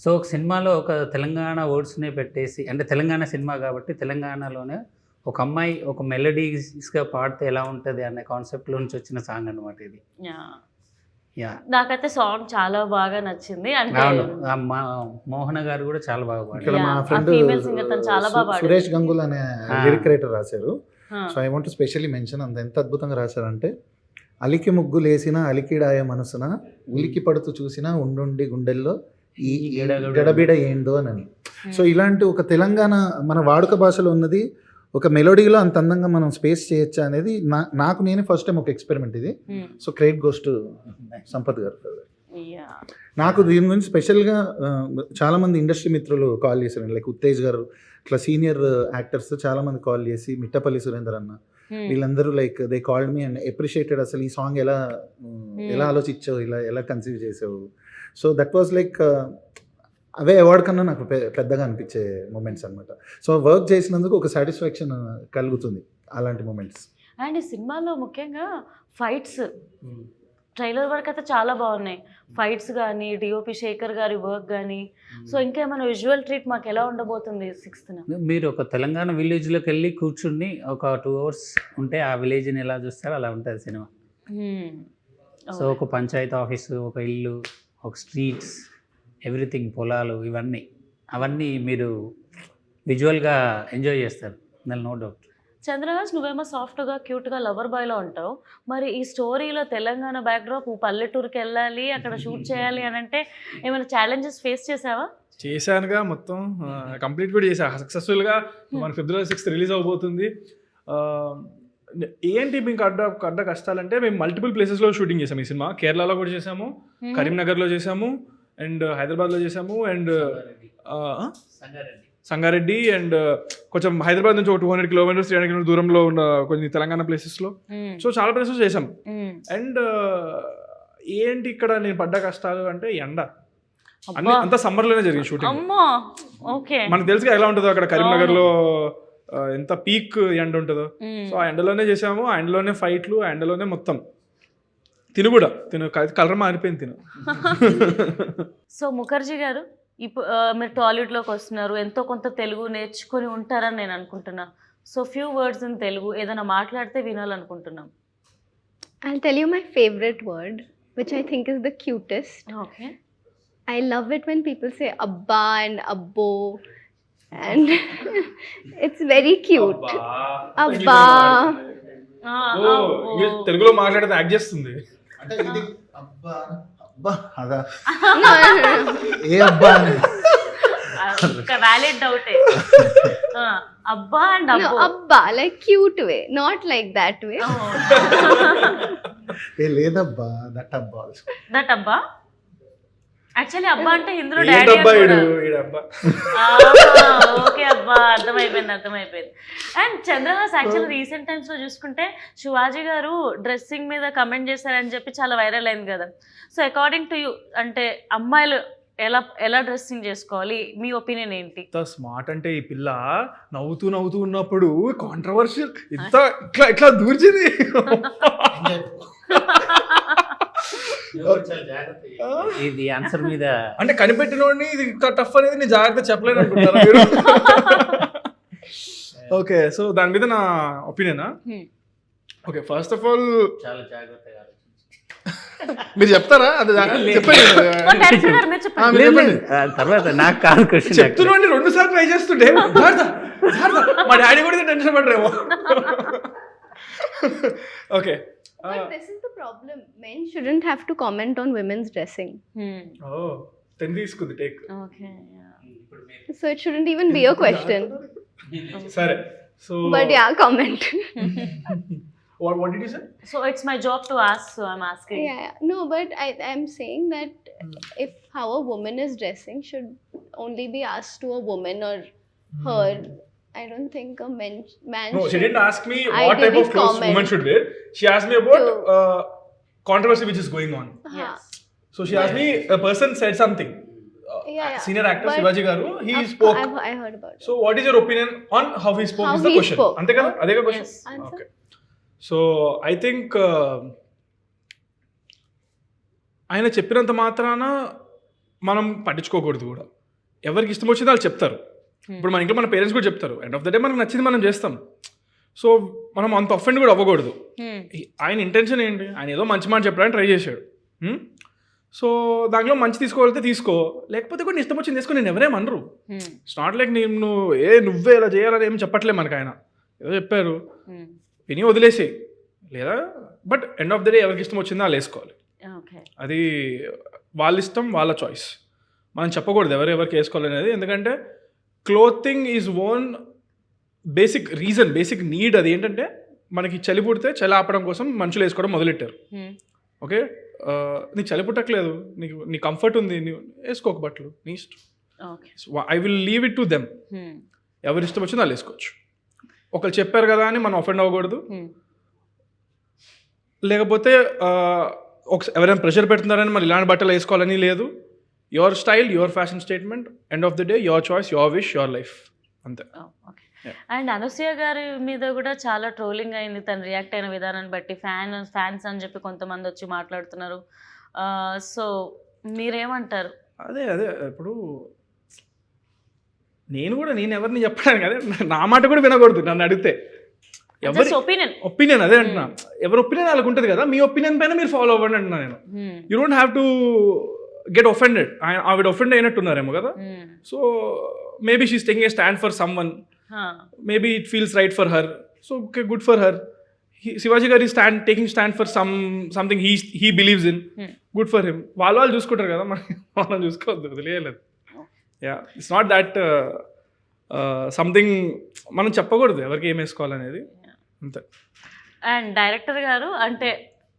సో ఒక సినిమాలో ఒక తెలంగాణ వర్డ్స్నే పెట్టేసి, అంటే తెలంగాణ సినిమా కాబట్టి తెలంగాణలోనే ఒక అమ్మాయి ఒక మెలోడీస్గా పాడితే ఎలా ఉంటుంది అనే కాన్సెప్ట్లో నుంచి వచ్చిన సాంగ్ అనమాట ఇది. యా, నాకైతే సాంగ్ చాలా బాగా నచ్చింది. అంటే అవును, మోహన గారు కూడా చాలా బాగా ఇక్కడ పాడారు. మా Yeah, ఫ్రెండ్ ఆ female singer తను చాలా బాగా పాడారు. సురేష్ గంగుల్ అనే Ah. లిరిక్ రైటర్ రాశారు. So I want specially mention, అంత ఎంత అద్భుతంగా రాశారంటే, అలికి ముగ్గులేసిన అలికిడాయ మనసున ఉలికి పడుతూ చూసిన ఉండుండి గుండెల్లో ఈ గడబిడ ఏందో అని. సో ఇలాంటి ఒక తెలంగాణ మన వాడుక భాషలో ఉన్నది ఒక మెలోడీలో అంత అందంగా మనం స్పేస్ చేయొచ్చా అనేది నాకు నేనే ఫస్ట్ టైం ఒక ఎక్స్పెరిమెంట్ ఇది. So credit goes to Sampath గారు. నాకు దీని గురించి స్పెషల్గా చాలామంది ఇండస్ట్రీ మిత్రులు కాల్ చేశారు, లైక్ ఉత్తేజ్ గారు, ఇట్లా సీనియర్ యాక్టర్స్ చాలామంది కాల్ చేసి, మిట్టపల్లి సురేందర్ అన్న, వీళ్ళందరూ like they called me and appreciated అసలు ఈ సాంగ్ ఎలా ఆలోచించావు, ఎలా కన్సీవ్ చేసావు. So that was like away award కన్నా నాకు పెద్దగా అనిపించే మూమెంట్స్ అనమాట. సో వర్క్ చేసినందుకు ఒక సాటిస్ఫాక్షన్ కలుగుతుంది అలాంటి మూమెంట్స్. అండ్ ఈ సినిమాలో ముఖ్యంగా ఫైట్స్, ట్రైలర్ వరకు అయితే చాలా బాగున్నాయి. ఫైట్స్ కానీ, డిఓపి శేఖర్ గారి వర్క్ కానీ. సో ఇంకేమైనా విజువల్ ట్రీట్ మాకు ఎలా ఉండబోతుంది 6th? మీరు ఒక తెలంగాణ విలేజ్లోకి వెళ్ళి కూర్చుని ఒక 2 hours ఉంటే ఆ విలేజ్ని ఎలా చూస్తారో అలా ఉంటుంది సినిమా. సో ఒక పంచాయతీ ఆఫీసు, ఒక ఇల్లు, ఒక స్ట్రీట్స్, ఎవ్రీథింగ్, పొలాలు, అవన్నీ మీరు విజువల్గా ఎంజాయ్ చేస్తారు, దాని నో డౌట్. చంద్రహాస్, నువ్వేమో సాఫ్ట్గా క్యూట్గా లవర్ బాయ్లో ఉంటావు. మరి ఈ స్టోరీలో తెలంగాణ బ్యాక్డ్రాప్, పల్లెటూరుకి వెళ్ళాలి, అక్కడ షూట్ చేయాలి అని అంటే ఏమైనా ఛాలెంజెస్ ఫేస్ చేసావా? చేశానుగా, మొత్తం కంప్లీట్ కూడా చేశా సక్సెస్ఫుల్గా. మన February 6th రిలీజ్ అవబోతుంది. ఏంటి మీకు అడ్డ కష్టాలంటే, మేము మల్టిపుల్ ప్లేసెస్లో షూటింగ్ చేసాము ఈ సినిమా. కేరళలో కూడా చేసాము, కరీంనగర్లో చేసాము, అండ్ హైదరాబాద్లో చేసాము, అండ్ సంగారెడ్డి అండ్ కొంచెం హైదరాబాద్ నుంచి ఒక 200 కిలోమీటర్స్ 300 కిలోమీటర్స్ దూరంలో ఉన్న కొన్ని తెలంగాణ ప్లేసెస్లో. సో చాలా ప్లేసెస్ చేసాం. అండ్ ఏంటి ఇక్కడ నేను పడ్డ కష్టాలు అంటే ఎండ. అన్ని అంత సమ్మర్లోనే జరిగింది షూటింగ్. మనకు తెలుసు ఎలా ఉంటుందో అక్కడ కరీంనగర్లో ఎంత పీక్ ఎండ ఉంటుందో. సో ఆ ఎండలోనే చేసాము, ఆ ఎండలోనే ఫైట్లు, ఆ ఎండలోనే మొత్తం తిను కూడా కలర్ మారిపోయింది తిను. సో ముఖర్జీ గారు, ఇప్పుడు మీరు టాలీవుడ్లోకి వస్తున్నారు, ఎంతో కొంత తెలుగు నేర్చుకొని ఉంటారని నేను అనుకుంటున్నా. So few words in Telugu ఏదైనా మాట్లాడితే వినాలనుకుంటున్నాం. I'll tell you my favorite word, which I think is the cutest. Okay. I love it when people say abba and abbo, and it's very cute. Abba. తెలుగులో మాట్లాడితే act చేస్తుంది. అంటే ఇది అబ్బా అబ్బా అదా No. ఏ అబ్బా వ్యాలిడ్ డౌటే. అబ్బా and No, abba, like cute way, not like that way. ఏ లేదబ్బా దట్ అబ్బా దట్ అబ్బా. యాక్చువల్లీ అబ్బా అంటే హిందీలో ఏంటబ్బా డాడీ. ఈడబ్బా. ఓకే అబ్బా, అర్థమైపోయింది. And Chandrahas actually recent times లో చూసుకుంటే శివాజీ గారు డ్రెస్సింగ్ మీద కమెంట్ చేశారని చెప్పి చాలా వైరల్ అయింది కదా. సో అకార్డింగ్ టు యూ, అంటే అమ్మాయిలు ఎలా డ్రెస్సింగ్ చేసుకోవాలి, మీ ఒపీనియన్ ఏంటి? ఇంత స్మార్ట్ అంటే ఈ పిల్ల నవ్వుతూ ఉన్నప్పుడు కాంట్రవర్షియల్ ఇంత ఇట్లా దూర్చింది. ఇది ఆన్సర్ మీద అంటే కనిపెట్టినోడిని ఇది టఫ్ అనేది నేను జాగ్రత్త చెప్పలేను అనుకుంటారా మీరు? ఓకే, సో దాని మీద నా ఒపీనియనా? ఓకే, ఫస్ట్ ఆఫ్ ఆల్ చాలా జాగ్రత్తగా మీరు చెప్తారా? అది తర్వాత నాకు కాదు క్వశ్చన్. చెప్తున్నాండి 2 సార్లు ట్రై చేస్తుంటే మా డాడీ కూడా టెన్షన్ పడరేమో. Okay, But this is the problem. Men shouldn't have to comment on women's dressing. తీసుకుంది take. Okay, So it shouldn't even be a question. సరే, so But yeah, comment. what did you say? So it's my job to ask, so I'm asking. Yeah. No, but I'm saying that if how a woman is dressing should only be asked to a woman or her. I don't think a man No, she should. didn't ask me I what type of didn't clothes comment. women should wear. She asked me about controversy which is going on. Yes. So she asked me, a person said something. Yeah. Senior actor But Shivaji Garu, he Of- spoke. I heard about it. So what is your opinion on how he spoke? How Is the he question. spoke. Ante kada? Adega question. Yes. Answer? Okay. So I think ఆయన చెప్పినంత మాత్రాన మనం పట్టించుకోకూడదు కూడా. ఎవరికి ఇష్టం వచ్చిందో వాళ్ళు చెప్తారు. ఇప్పుడు మన ఇంట్లో మన పేరెంట్స్ కూడా చెప్తారు. ఎండ్ ఆఫ్ ద డే మనకు నచ్చింది మనం చేస్తాం. సో మనం అంత అఫెండ్ కూడా అవ్వకూడదు. ఆయన ఇంటెన్షన్ ఏంటి? ఆయన ఏదో మంచి మాట చెప్పడానికి ట్రై చేశాడు. సో దాంట్లో మంచి తీసుకోగలిగితే తీసుకో, లేకపోతే కూడా ఇష్టం వచ్చింది తీసుకో. నేను ఎవరేమనరు. ఇట్స్ నాట్ లైక్ నేను నువ్వే ఇలా చేయాలని ఏం చెప్పట్లేదు మనకు. ఆయన ఏదో చెప్పారు, విని వదిలేసి లేదా. But end of the day ఎవరికి ఇష్టం వచ్చిందో వాళ్ళు వేసుకోవాలి. అది వాళ్ళ ఇష్టం, వాళ్ళ చాయిస్. మనం చెప్పకూడదు ఎవరెవరికి వేసుకోవాలి అనేది. ఎందుకంటే clothing is own basic reason, basic need. అది ఏంటంటే మనకి చలి పుడితే చలి ఆపడం కోసం మనుషులు వేసుకోవడం మొదలెట్టారు. ఓకే, నీకు చలి పుట్టట్లేదు, నీ కంఫర్ట్ ఉంది, నీవు వేసుకోక బట్టలు, నీ ఇష్టం. I will leave it to them. ఎవరి ఇష్టం వచ్చిందో వాళ్ళు వేసుకోవచ్చు. ఒకరు చెప్పారు కదా అని మనం అఫెండ్ అవ్వకూడదు. లేకపోతే ఎవరైనా ప్రెషర్ పెడుతున్నారని మరి ఇలాంటి బట్టలు వేసుకోవాలని లేదు. Your style, your fashion statement, end of the day your choice, your wish, your life, అంతే. అండ్ అనసూయ గారి మీద కూడా చాలా ట్రోలింగ్ అయింది తను రియాక్ట్ అయిన విధానాన్ని బట్టి. ఫ్యాన్స్ అని చెప్పి కొంతమంది వచ్చి మాట్లాడుతున్నారు. సో మీరేమంటారు? అదే ఇప్పుడు నేను ఎవరిని చెప్పాను కదా, నా మాట కూడా వినకూడదు నన్ను అడిగితే. ఎవరి ఒపీనియన్ అదే అంటున్నా. ఎవరి ఒపీనియన్ వాళ్ళకి ఉంటుంది కదా. మీ ఒపీనియన్ పైన మీరు ఫాలో అవ్వండి అంటున్నా నేను. You don't have to get offended. ఆవిడ ఒఫెండ్ అయినట్టున్నారేమో కదా. So maybe she is taking a stand for someone. Maybe it feels right for her, so okay, good for her. Shivaji Garu is taking stand for something he believes in. Good for him. వాళ్ళు చూసుకుంటారు కదా, మనం చూసుకోవద్దు, వదిలేయలేదు. Yeah, it's not that something మనం చెప్పకూడదు ఎవరికి ఏం వేసుకోవాలనేది, అంతే. అండ్ డైరెక్టర్ గారు అంటే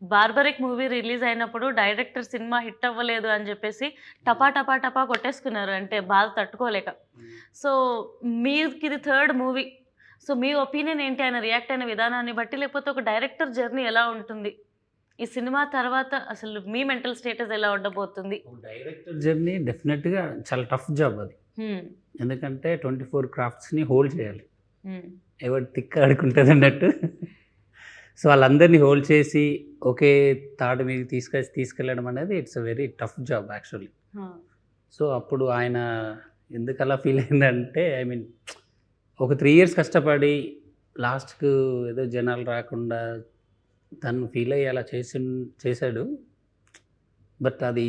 బార్బరిక్ మూవీ రిలీజ్ అయినప్పుడు డైరెక్టర్ సినిమా హిట్ అవ్వలేదు అని చెప్పేసి టపా కొట్టేసుకున్నారు, అంటే బాధ తట్టుకోలేక. సో మీకు ఇది 3rd మూవీ, సో మీ ఒపీనియన్ ఏంటి ఆయన రియాక్ట్ అయిన విధానాన్ని బట్టి, లేకపోతే ఒక డైరెక్టర్ జర్నీ ఎలా ఉంటుంది ఈ సినిమా తర్వాత, అసలు మీ మెంటల్ స్టేటస్ ఎలా ఉండబోతుంది? డైరెక్టర్ జర్నీ డెఫినెట్గా చాలా టఫ్ జాబ్ అది. ఎందుకంటే 24 క్రాఫ్ట్స్ని హోల్డ్ చేయాలి, ఎవరు తిక్క ఆడుకుంటుంది అన్నట్టు. సో వాళ్ళందరినీ హోల్డ్ చేసి ఒకే తాడు మీద తీసుకెళ్ళడం అనేది it's a very tough job actually. So అప్పుడు ఆయన ఎందుకు అలా ఫీల్ అయిందంటే, ఐ మీన్ ఒక 3 years కష్టపడి లాస్ట్కు ఏదో జనాలు రాకుండా తను ఫీల్ అయ్యి అలా చేశాడు. బట్ అది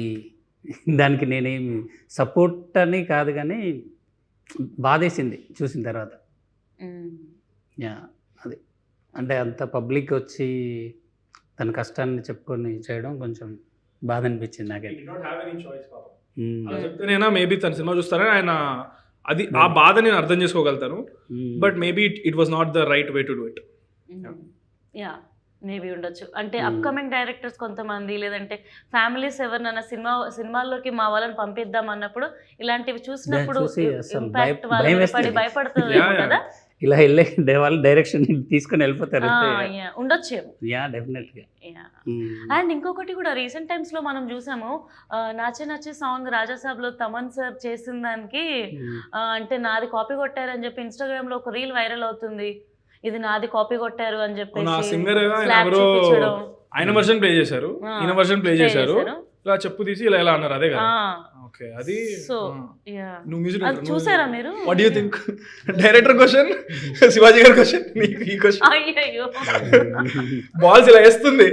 దానికి నేనేం సపోర్ట్ అని కాదు, కానీ బాధేసింది చూసిన తర్వాత. యా, అది అంటే అంత పబ్లిక్ వచ్చి తన కష్టాన్ని చెప్పుకొని చేయడం కొంచెం బాధ అనిపించింది నాకైతే. చెప్తేనేనా మేబీ తన సినిమా చూస్తారని ఆయన, అది ఆ బాధ నేను అర్థం చేసుకోగలుగుతాను. But maybe it was not the right way to do it. Yeah, maybe ఉండొచ్చు. అంటే అప్కమింగ్ డైరెక్టర్స్ కొంతమంది, లేదంటే ఫ్యామిలీస్ ఎవరినైనా సినిమాల్లోకి మా వాళ్ళని పంపిద్దాం అన్నప్పుడు ఇలాంటివి చూసినప్పుడు ఇంపాక్ట్ వాళ్ళని భయపడుతుంది కదా, ఇలా వెళ్ళే వాళ్ళు డైరెక్షన్ తీసుకొని వెళ్ళిపోతారు. ఉండొచ్చేమో. యా, డెఫినెట్గా. అండ్ ఇంకొకటి కూడా రీసెంట్ టైమ్స్ లో మనం చూసాము, నచ్చే సాంగ్ రాజాసాబ్లో తమన్ సార్ చేసిన దానికి అంటే నాది కాపీ కొట్టారని చెప్పి ఇన్స్టాగ్రామ్ లో ఒక రీల్ వైరల్ అవుతుంది, ఇది నాది కాపీ కొట్టారు అని చెప్పేసి ఆయన వర్షన్ ప్లే చేశారు, ఈయన వర్షన్ ప్లే చేశారు, ఇలా చెప్పు తీసి ఇలా అన్నారు. అదే కదా, ఓకే. అది సో నువ్వు మ్యూజిక్ చూసారా మీరు? What do you think? Director question, Shivaji గారి క్వశ్చన్, నీకు ఈ క్వశ్చన్. అయ్యో, బాల్స్ ఇలా వేస్తుంది.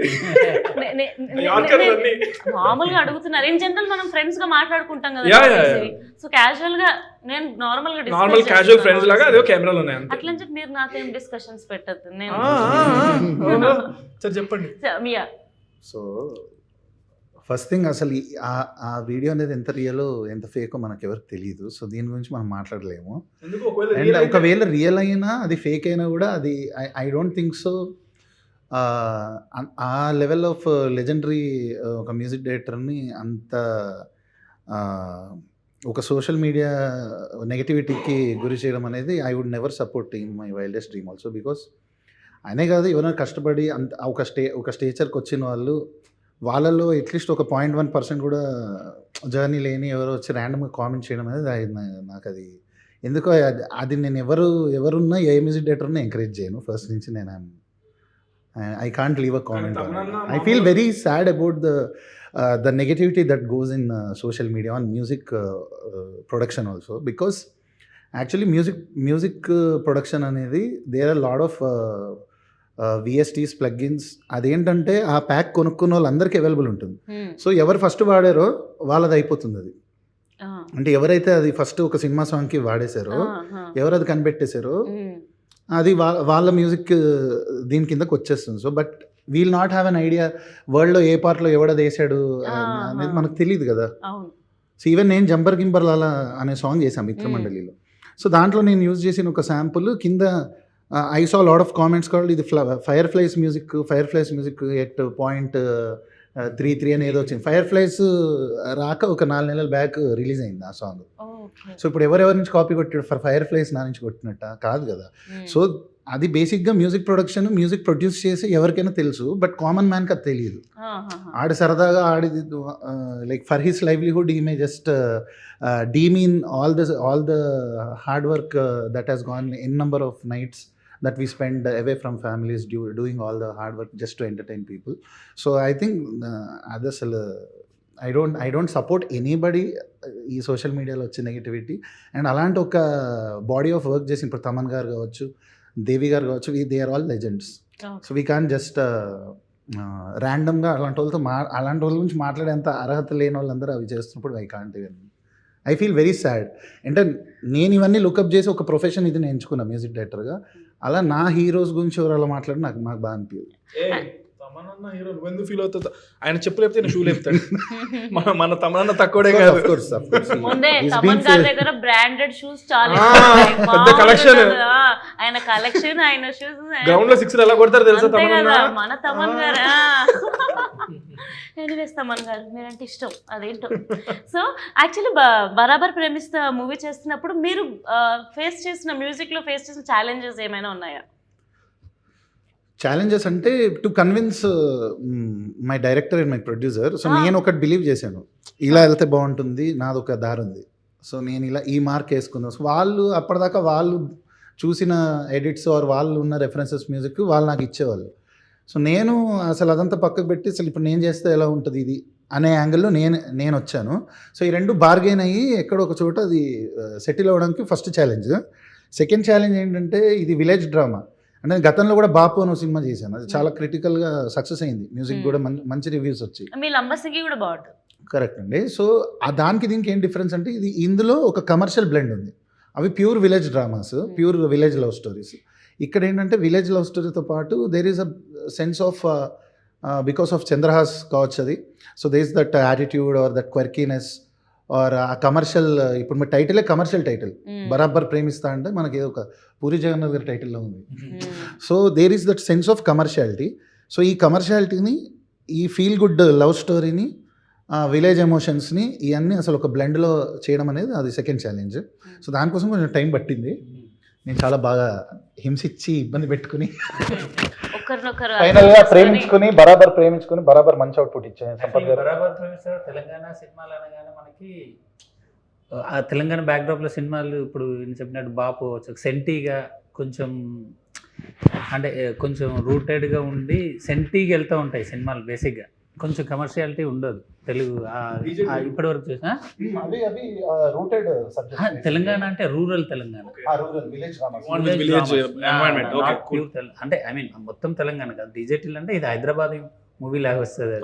మామూలుగా అడుగుతున్నారు. ఇన్ జనరల్ మనం ఫ్రెండ్స్ గా మాట్లాడుకుంటాం కదా, సో క్యాజువల్ గా నేను నార్మల్ క్యాజువల్ ఫ్రెండ్స్ లాగా అదే కెమెరాలు ఉన్నాయి అంతే. అట్లా అని చెప్పి మీరు నాకేం డిస్కషన్స్ పెట్టద్దు. నేను సరే చెప్పండి. సో ఫస్ట్ థింగ్, అసలు ఆ వీడియో అనేది ఎంత రియలో ఎంత ఫేకో మనకు ఎవరికి తెలియదు. సో దీని గురించి మనం మాట్లాడలేము. అండ్ ఒకవేళ రియల్ అయినా అది ఫేక్ అయినా కూడా అది ఐ డోంట్ థింక్ సో. ఆ లెవెల్ ఆఫ్ లెజెండరీ ఒక మ్యూజిక్ డైరెక్టర్ని అంత ఒక సోషల్ మీడియా నెగటివిటీకి గురి చేయడం అనేది I would never support in my wildest dream also. Because ఆయనే కాదు, ఎవరైనా కష్టపడి అంత ఒక స్టేచర్కి వచ్చిన వాళ్ళు, వాళ్ళలో అట్లీస్ట్ ఒక 0.1% కూడా జర్నీ లేని ఎవరో వచ్చి ర్యాండమ్గా కామెంట్ చేయడం అనేది నాకు అది ఎందుకో అది నేను ఎవరున్నా ఏ మ్యూజిక్ డైరెక్టర్ని ఎంకరేజ్ చేయను ఫస్ట్ నుంచి. నేను I can't leave a comment. I feel very sad about the negativity that goes in social media on music production also, because actually music production అనేది there are a lot of VSTs plugins. అదేంటంటే ఆ pack కొనుక్కున్న వాళ్ళందరికీ available ఉంటుంది. So ఎవరు first వాడారో వాళ్ళది అయిపోతుంది. అది అంటే ఎవరైతే అది ఫస్ట్ ఒక సినిమా సాంగ్కి వాడేశారో, ఎవరు అది కనిపెట్టేశారో, అది వాళ్ళ మ్యూజిక్ దీని కిందకి వచ్చేస్తుంది. So but we'll not have an idea వరల్డ్లో ఏ పార్ట్లో ఎవడది వేసాడు అనేది మనకు తెలియదు కదా. సో ఈవెన్ నేను జంబర్ గింబర్ లాలా అనే సాంగ్ చేశాను మిత్రమండలిలో. సో దాంట్లో నేను యూజ్ చేసిన ఒక శాంపుల్ కింద I saw a lot of comments called ఇది Fireflies music at 0.33 అని ఏదో వచ్చింది. Fireflies రాక ఒక 4 నెలల బ్యాక్ రిలీజ్ అయింది ఆ సాంగ్. సో ఇప్పుడు ఎవరెవరి నుంచి కాపీ కొట్టాడు? Fireflies నా నుంచి కొట్టినట్ట కాదు కదా. సో అది బేసిక్గా మ్యూజిక్ ప్రొడ్యూస్ చేసి ఎవరికైనా తెలుసు, బట్ కామన్ మ్యాన్కి అది తెలియదు. ఆడి సరదాగా ఆడిది like for his livelihood he may just demean all the hard work that has gone n number of nights that we spend away from families doing all the hard work just to entertain people. So I think others I don't support anybody ఈ social మీడియాలో వచ్చే negativity. And అలాంటి ఒక body of work చేసి ఇప్పుడు తమన్ గారు కావచ్చు, దేవి గారు కావచ్చు, they are all legends. So we can just ర్యాండమ్గా అలాంటి వాళ్ళ గురించి మాట్లాడేంత అర్హత లేని వాళ్ళందరూ అవి చేస్తున్నప్పుడు I can't even. I feel very sad. అంటే నేను ఇవన్నీ లుకప్ చేసి ఒక ప్రొఫెషన్ ఇది నేను ఎంచుకున్నా మ్యూజిక్ డైరెక్టర్గా. అలా నా హీరోస్ గురించి ఎవరు అలా మాట్లాడి నాకు బాగా అనిపించదు. తమనన్న హీరో నువ్వెందుకు ఫీల్ అవుతుందా? ఆయన చెప్పు లేపితే నేను షూ లేపుతాడు. మన తమనన్న తక్కువడే కాదు. ముందే తమన్ గారి దగ్గర బ్రాండెడ్ షూస్ చాలా పెద్ద కలెక్షన్. ఆయన కలెక్షన్, ఆయన షూస్ గ్రౌండ్ లో 6 ఎలా కొడతారు తెలుసా తమనన్న? మన తమన్ గారు. ఎనీవేస్ తమన్ గారు మీరంటే ఇష్టం, అదేంటో. సో యాక్చువల్లీ బరాబర్ ప్రేమిస్తా మూవీ చేస్తున్నప్పుడు మీరు మ్యూజిక్ లో ఫేస్ చేసిన ఛాలెంజెస్ ఏమైనా ఉన్నాయా? ఛాలెంజెస్ అంటే to convince my director and my producer. So నేను ఒకటి బిలీవ్ చేశాను, ఇలా వెళ్తే బాగుంటుంది, నాది ఒక దారి ఉంది, సో నేను ఇలా ఈ మార్క్ వేసుకున్నాను. సో వాళ్ళు అప్పటిదాకా వాళ్ళు చూసిన ఎడిట్స్ ఆర్ వాళ్ళు ఉన్న రెఫరెన్సెస్ మ్యూజిక్ వాళ్ళు నాకు ఇచ్చేవాళ్ళు. సో నేను అసలు అదంతా పక్కకు పెట్టి అసలు ఇప్పుడు నేను చేస్తే ఎలా ఉంటుంది ఇది అనే యాంగిల్లో నేను వచ్చాను. సో ఈ రెండు బార్గెన్ అయ్యి ఎక్కడో ఒక చోట అది సెటిల్ అవ్వడానికి ఫస్ట్ ఛాలెంజ్. సెకండ్ ఛాలెంజ్ ఏంటంటే ఇది విలేజ్ డ్రామా. అంటే గతంలో కూడా బాపు అని సినిమా చేశాను, అది చాలా క్రిటికల్గా సక్సెస్ అయింది, మ్యూజిక్ కూడా మంచి రివ్యూస్ వచ్చాయి. మీ లంబసింగి కూడా బాగుంటుంది. కరెక్ట్ అండి. సో దానికి దీనికి ఏం డిఫరెన్స్ అంటే ఇది ఇందులో ఒక కమర్షియల్ బ్లెండ్ ఉంది, అవి pure village dramas, pure village love stories. ఇక్కడ ఏంటంటే విలేజ్ లవ్ స్టోరీతో పాటు there is a sense of because of Chandrahas కావచ్చు అది. So there is that attitude or that quirkiness or ఆ కమర్షియల్. ఇప్పుడు మీ టైటిలే కమర్షియల్ టైటిల్, బరాబర్ ప్రేమిస్తా అంటే మనకి ఒక పూరి జగన్నాథ్ గారి టైటిల్లో ఉంది. So there is that sense of commerciality. So ఈ కమర్షియాలిటీని, ఈ ఫీల్ గుడ్ లవ్ స్టోరీని, విలేజ్ ఎమోషన్స్ని ఇవన్నీ అసలు ఒక బ్లెండ్లో చేయడం అనేది అది సెకండ్ ఛాలెంజ్. సో దానికోసం కొంచెం టైం పట్టింది. నేను చాలా బాగా హింసించి ఇబ్బంది పెట్టుకుని ఫైనల్గా ప్రేమించుకుని బరాబర్ మంచి అవుట్పుట్ ఇచ్చాను. సంపత్ గారు బరాబర్ ప్రేమిస్తారు. తెలంగాణ సినిమాలు అనగానే మనకి ఆ తెలంగాణ బ్యాక్డ్రాప్లో సినిమాలు ఇప్పుడు నేను చెప్పినట్టు బాపు సెంటీగా కొంచెం అంటే కొంచెం రూటెడ్గా ఉండి సెంటీగా వెళ్తూ ఉంటాయి సినిమాలు. బేసిక్గా కొంచెం కమర్షియాలిటీ ఉండదు తెలుగు ఇప్పటి వరకు చూసిన. తెలంగాణ అంటే రూరల్ తెలంగాణ, అంటే ఐ మీన్ మొత్తం తెలంగాణ కాదు. డిజిటల్ అంటే ఇది హైదరాబాద్ మూవీ లాగా వస్తుంది.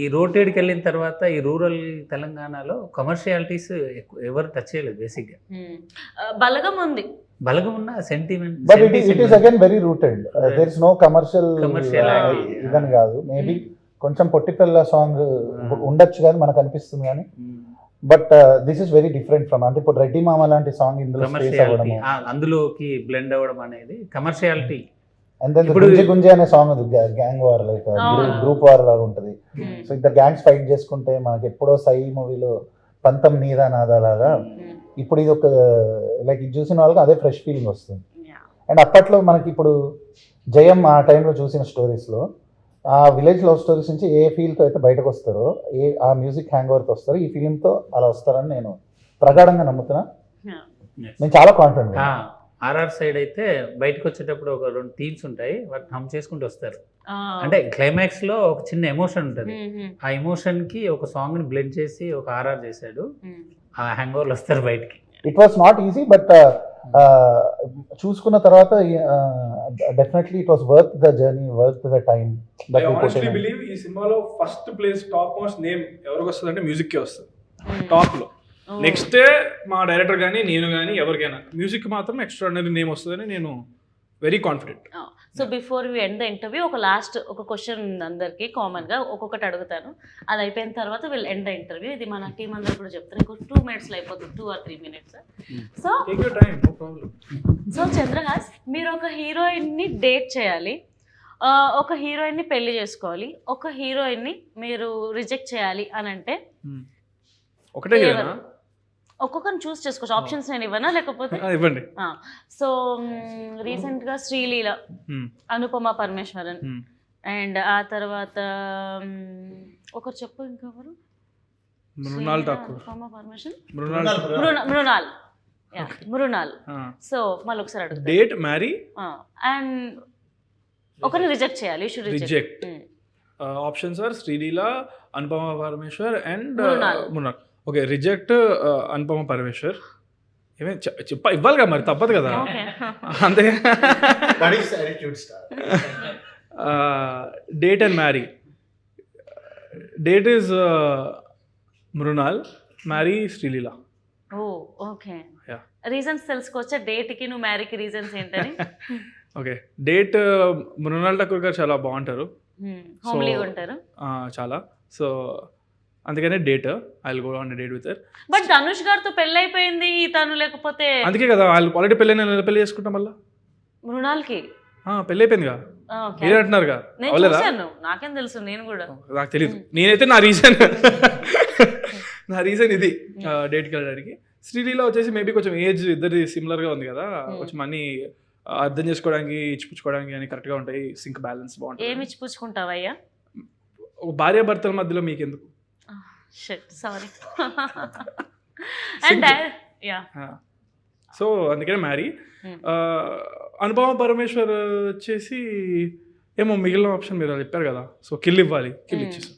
ఈ రోటెడ్కి వెళ్ళిన తర్వాత ఈ రూరల్ తెలంగాణలో కమర్షియాలిటీస్ ఎవరు టచ్ చేయలేదు. బేసిక్గా బలగం ఉంది, బలగం ఉన్న sentiment, but it is again very rooted. There is no commercial ఇదని కాదు. మేబీ కొంచెం పొట్టిపిల్ల సాంగ్ ఉండొచ్చు కానీ మనకు అనిపిస్తుంది కానీ, but this is very different from, అంటే ఇప్పుడు రెడ్డి మామ లాంటి సాంగ్ ఇందులో అందులోకి బ్లెండ్ అవ్వడం అనేది కమర్షియాలిటీ. అండ్ దెన్ గుంజే గుంజే అనే సాంగ్ ఉంది, gang war like group war లాగా ఉంటుంది. సో ఇద్దరు గ్యాంగ్స్ ఫైట్ చేసుకుంటే మనకి ఎప్పుడో సై మూవీలో పంతం నీదా నాదా లాగా, ఇప్పుడు ఇది ఒక లైక్ ఇది చూసిన వాళ్ళకి అదే ఫ్రెష్ ఫీలింగ్ వస్తుంది. అండ్ అప్పట్లో మనకి ఇప్పుడు జయం ఆ టైంలో చూసిన స్టోరీస్లో ఆ విలేజ్ లవ్ స్టోరీస్ నుంచి ఏ ఫీల్తో అయితే బయటకు వస్తారో, ఆ మ్యూజిక్ హ్యాంగ్ ఓవర్తో వస్తారో, ఈ ఫీలింగ్తో అలా వస్తారని నేను ప్రగాఢంగా నమ్ముతున్నా. నేను చాలా కాన్ఫిడెంట్. ఆర్ఆర్ సైడ్ అయితే బయటకు వచ్చేటప్పుడు ఒక 2 థీమ్స్ ఉంటాయి, వాటిని హమ్ చేసుకుంటూ వస్తారు. అంటే క్లైమాక్స్ లో ఒక చిన్న ఎమోషన్ ఉంటుంది, ఆ ఎమోషన్ కి ఒక సాంగ్ ని బ్లెండ్ చేసి ఒక ఆర్ఆర్ చేశాడు, ఆ హ్యాంగ్ ఓవర్లు వస్తారు బయటికి. It was not easy, but చూసుకున్న తర్వాత definitely it was worth the journey, worth the time. I honestly believe ఈ సినిమాలో first place top most name ఎవరికి వస్తుంది అంటే మ్యూజిక్ కి వస్తుంది టాప్ లో. నెక్స్ట్ మా డైరెక్టర్ కానీ నేను కానీ ఎవరికైనా మ్యూజిక్ మాత్రం ఎక్స్ట్రాడినరీ నేమ్ వస్తుందని నేను very confident. So before we end the interview ఒక క్వశ్చన్ ఉంది అందరికీ కామన్గా, ఒక్కొక్కటి అడుగుతాను, అది అయిపోయిన తర్వాత వీళ్ళు ఎండ్ ద ఇంటర్వ్యూ. ఇది మన టీం అందరు కూడా చెప్తారు, ఇంకో 2 minutesలో అయిపోతుంది, 2 or 3 minutes. So so Chandrahas, మీరు ఒక హీరోయిన్ని డేట్ చేయాలి, ఒక హీరోయిన్ని పెళ్లి చేసుకోవాలి, ఒక హీరోయిన్ని మీరు రిజెక్ట్ చేయాలి అని అంటే ఒకటే ఒక్కొక్కరిని చూస్ చేసుకోవచ్చు. ఆప్షన్స్ నేను ఇవ్వనా లేకపోతే ఇవ్వండి. సో రీసెంట్గా శ్రీలీల, అనుపమ పరమేశ్వరన్, అండ్ ఆ తర్వాత ఒకరు చెప్పు ఇంకెవరు, అనుపమ పరమేశ్వరన్, మృణాల్. సో మళ్ళీ ఒకసారి అడుగుతా, డేట్ మ్యారీ అండ్ ఒకరిని రిజెక్ట్ చేయాలి, reject. Options are Sreeleela, Anupama Parameshwar and Mrunal. Okay, reject Anupama Parameshwar. ఇవ్వాలి కదా మరి, తప్పదు కదా అంతే. Date and marry. Date is Mrunal, marry Sreeleela. Okay, reasons తెలుసుకోవచ్చా డేట్కి నువ్వు మ్యారీకి రీజన్స్ ఏంటని? ఓకే, డేట్ మృణాల్ ఠాకూర్ గారు చాలా బాగుంటారు, హోమ్లీగా ఉంటారు. చాలా. సో అందుకనే date, I will go on date with her. But Dhanush గారితో పెళ్ళి అయిపోయింది తను, లేకపోతే అందుకే కదా వాళ్ళు ఆల్రెడీ పెళ్ళి చేసుకుంటాం మళ్ళీ. మృణాల్కి పెళ్ళి అయిపోయిందిగా ఓకే. మీరే అంటున్నారుగా, నేను అవలేదా? చూశాను, నాకేం తెలుసు, నేను కూడా. నాకు తెలియదు, నేనైతే నా రీజన్ ఇది డేట్కి వెళ్ళడానికి. శ్రీలీల వచ్చేసి మేబీ కొంచెం ఏజ్ ఇద్దరి సిమిలర్గా ఉంది కదా, కొంచెం అన్ని అర్థం చేసుకోవడానికి ఇచ్చిపుచ్చుకోవడానికి అని కరెక్ట్గా ఉంటాయి, సింక్ బ్యాలెన్స్ బాగుంటుంది. ఏమి ఇచ్చిపుచ్చుకుంటావయ్యా? భార్యాభర్తల మధ్యలో మీకు ఎందుకు? సారీ. అండ్ యా, సో అందుకనే మ్యారీ. అనుపమ పరమేశ్వర్ వచ్చేసి ఏమో మిగిలిన ఆప్షన్ మీరు చెప్పారు కదా, సో కిల్ ఇవ్వాలి, కిల్ ఇచ్చేసాం.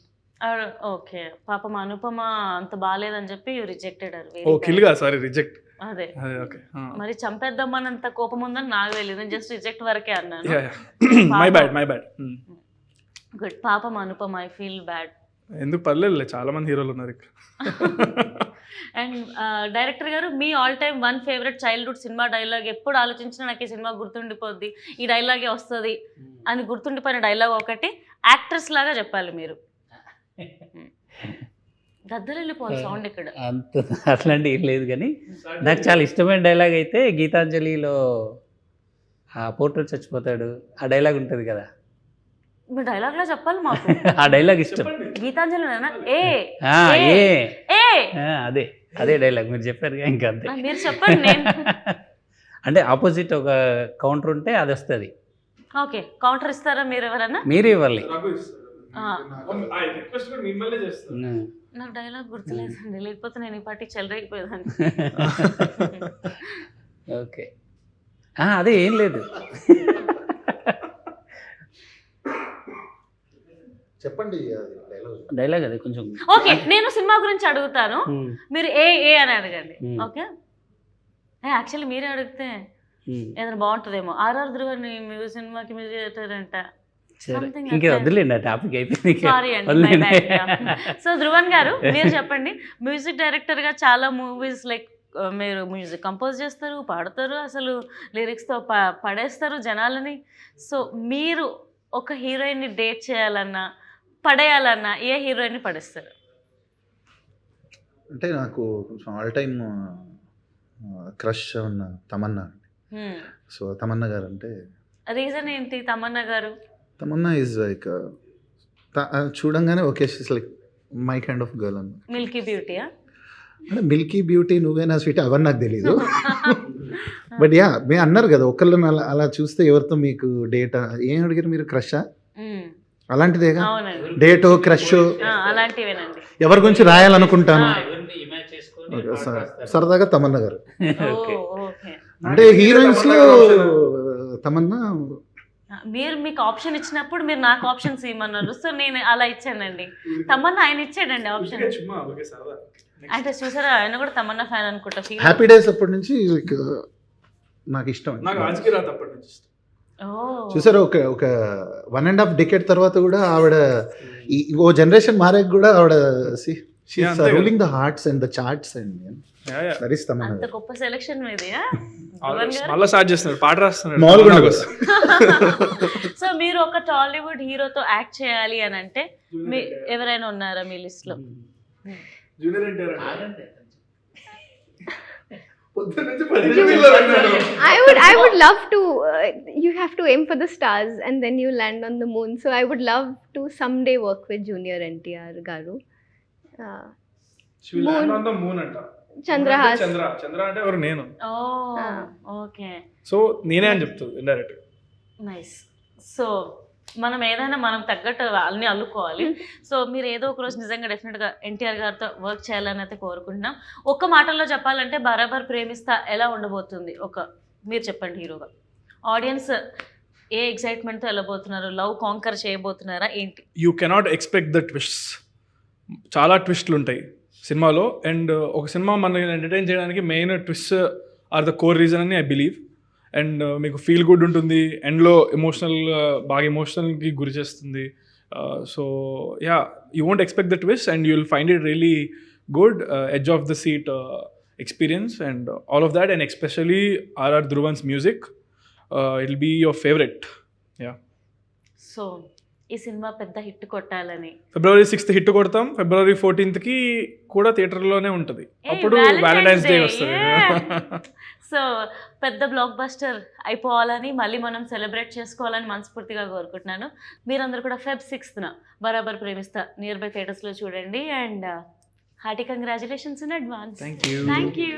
ఓకే, పాపం అనుపమ అంత బాగాలేదని చెప్పి రిజెక్టెడ్. ఓ కిల్గా, సారీ రిజెక్ట్. అదే ఓకే. మరి చంపేద్దామన్నంత కోపం ఉందని నాకు తెలియదు, నేను జస్ట్ రిజెక్ట్ వరకే అన్నాను. My bad. గుడ్, పాపం అనుపమ, ఐ ఫీల్ బ్యాడ్. ఎందుకు పర్లేదు, చాలా మంది హీరోలు ఉన్నారు ఇక్కడ. అండ్ డైరెక్టర్ గారు, మీ all time one favourite childhood cinema dialogue, ఎప్పుడు ఆలోచించినా నాకు ఈ సినిమా గుర్తుండిపోద్ది, ఈ డైలాగే వస్తుంది అని గుర్తుండిపోయిన డైలాగ్ ఒకటి యాక్ట్రెస్ లాగా చెప్పాలి మీరు. గద్దలు వెళ్ళిపోవాలి సౌండ్ ఇక్కడ. అంత అట్లాంటి ఏం లేదు, కానీ నాకు చాలా ఇష్టమైన డైలాగ్ అయితే గీతాంజలిలో ఆ పోర్ట్రేట్ చచ్చిపోతాడు, ఆ డైలాగ్ ఉంటుంది కదా, మీ డైలాగ్ లా చెప్పాలి మాకు. ఆ డైలాగ్ ఇష్టం. గీతాంజలి అదే డైలాగ్ మీరు చెప్పారు ఇంకా, అంతే. మీరు చెప్పండి. నేను అంటే ఆపోజిట్ ఒక కౌంటర్ ఉంటే అది వస్తుంది. ఓకే, కౌంటర్ ఇస్తారా మీరు ఎవరన్నా? మీరే ఇవ్వాలి. నాకు డైలాగ్ గుర్తులేదండి, లేకపోతే నేను ఈ పార్టీ చెలరేగిపోయేదాన్ని. ఓకే, అదే ఏం లేదు. చెప్పండి డైలాగ్ అదే కొంచెం. ఓకే, నేను సినిమా గురించి అడుగుతాను, మీరు ఏ అని అడగండి. ఓకే, యాక్చువల్లీ మీరే అడిగితే ఏదైనా బాగుంటుందేమో. ఆర్ఆర్ ధ్రువన్ సినిమాకి మ్యూజిక్ చేస్తారంట. ఇంకా వదిలేండి, ఆ టాపిక్ అయిపోయింది. సారీ అండి. సో ధ్రువన్ గారు, మీరు చెప్పండి, మ్యూజిక్ డైరెక్టర్ గా చాలా మూవీస్ లైక్ మీరు మ్యూజిక్ కంపోజ్ చేస్తారు, పాడతారు, అసలు లిరిక్స్తో పడేస్తారు జనాలని. సో మీరు ఒక హీరోయిన్ని డేట్ చేయాలన్నా పడేయాలన్నా ఏ హీరోయిన్ని పడేస్తారు? అంటే నాకు కొంచెం ఆల్ టైమ్ క్రష్ ఉన్న తమన్నా. సో తమన్నా గారు అంటే రీజన్ ఏంటి? తమన్నా గారు, తమన్నా ఈజ్ లైక్ చూడంగానే okay, she's like my kind of girl అన్న. మిల్కీ బ్యూటీయా? అంటే మిల్కీ బ్యూటీ, నువ్వేనా స్వీట్, అవన్నీ నాకు తెలీదు. బట్ యా, మీరు అన్నారు కదా ఒకళ్ళని అలా చూస్తే ఎవరితో మీకు డేట్ ఏం అడిగారు మీరు? క్రషా? అలాంటిదేగా డేట్, క్రష్ అలాంటివేనండి. ఎవరి గురించి రాయాలనుకుంటాను సరదాగా తమన్నా గారు. అంటే హీరోయిన్స్ లో తమన్నా. మీరు మీకు ఆప్షన్ ఇచ్చినప్పుడు మీరు నాకు ఆప్షన్స్ ఇవ్వమన్నారు, సో నేను అలా ఇచ్చానండి. తమన్నా ఆయన ఇచ్చాడండి ఆప్షన్. అంటే చూసారా, ఆయన కూడా తమన్నా ఫ్యాన్ అనుకుంటా. హ్యాపీ డేస్ అప్పటి నుంచి నాకు ఇష్టం. చూసారా, ఒక 1.5 decade తర్వాత కూడా ఆవిడ ఓ జనరేషన్ మారాక కూడా ఆవిడ ruling the hearts and the charts and అంత గొప్ప సెలక్షన్ మీది. సో మీరు ఒక టాలీవుడ్ హీరోతో యాక్ట్ చేయాలి అని అంటే ఎవరైనా ఉన్నారా మీ లిస్ట్ లో? I would love to. You have to aim for the stars and then you land on the moon. So I would love to someday work with Junior NTR garu. She will land on the moon anta. Chandrahas. Chandra అంటే ఎవరు? నేను. Okay, so నేనే అని చెప్తుంది indirect. Nice. So మనం ఏదైనా మనం తగ్గట్టు అన్నీ అల్లుకోవాలి. సో మీరు ఏదో ఒక రోజు నిజంగా డెఫినెట్గా ఎన్టీఆర్ గారితో వర్క్ చేయాలని అయితే కోరుకుంటున్నాం. ఒక్క మాటల్లో చెప్పాలంటే బరాబర్ ప్రేమిస్తా ఎలా ఉండబోతుంది? మీరు చెప్పండి హీరోగా. ఆడియన్స్ ఏ ఎక్సైట్మెంట్తో వెళ్ళబోతున్నారు? లవ్ కాంకర్ చేయబోతున్నారా ఏంటి? You cannot expect the twists. చాలా ట్విస్ట్లు ఉంటాయి సినిమాలో. అండ్ ఒక సినిమా మనల్ని ఎంటర్టైన్ చేయడానికి main twist or the core reason అని ఐ బిలీవ్. అండ్ మీకు ఫీల్ గుడ్ ఉంటుంది, ఎండ్లో బాగా ఎమోషనల్కి గురి చేస్తుంది. So yeah, you won't expect the twist and you will find it really good, edge of the seat experience and all of that. And especially RR Dhruvan's music, it will be your favourite. Yeah, so ఈ cinema పెద్ద hit కొట్టాలని February 6th hit కొడతాం. February 14th కూడా థియేటర్లోనే ఉంటుంది. అప్పుడు Valentine's day వస్తుంది. So పెద్ద block buster అయిపోవాలని మళ్ళీ మనం సెలబ్రేట్ చేసుకోవాలని మనస్ఫూర్తిగా కోరుకుంటున్నాను. మీరందరూ కూడా Feb 6th బరాబర్ ప్రేమిస్తా నియర్ బై థియేటర్స్లో చూడండి. And hearty congratulations in advance. Thank you. Thank you.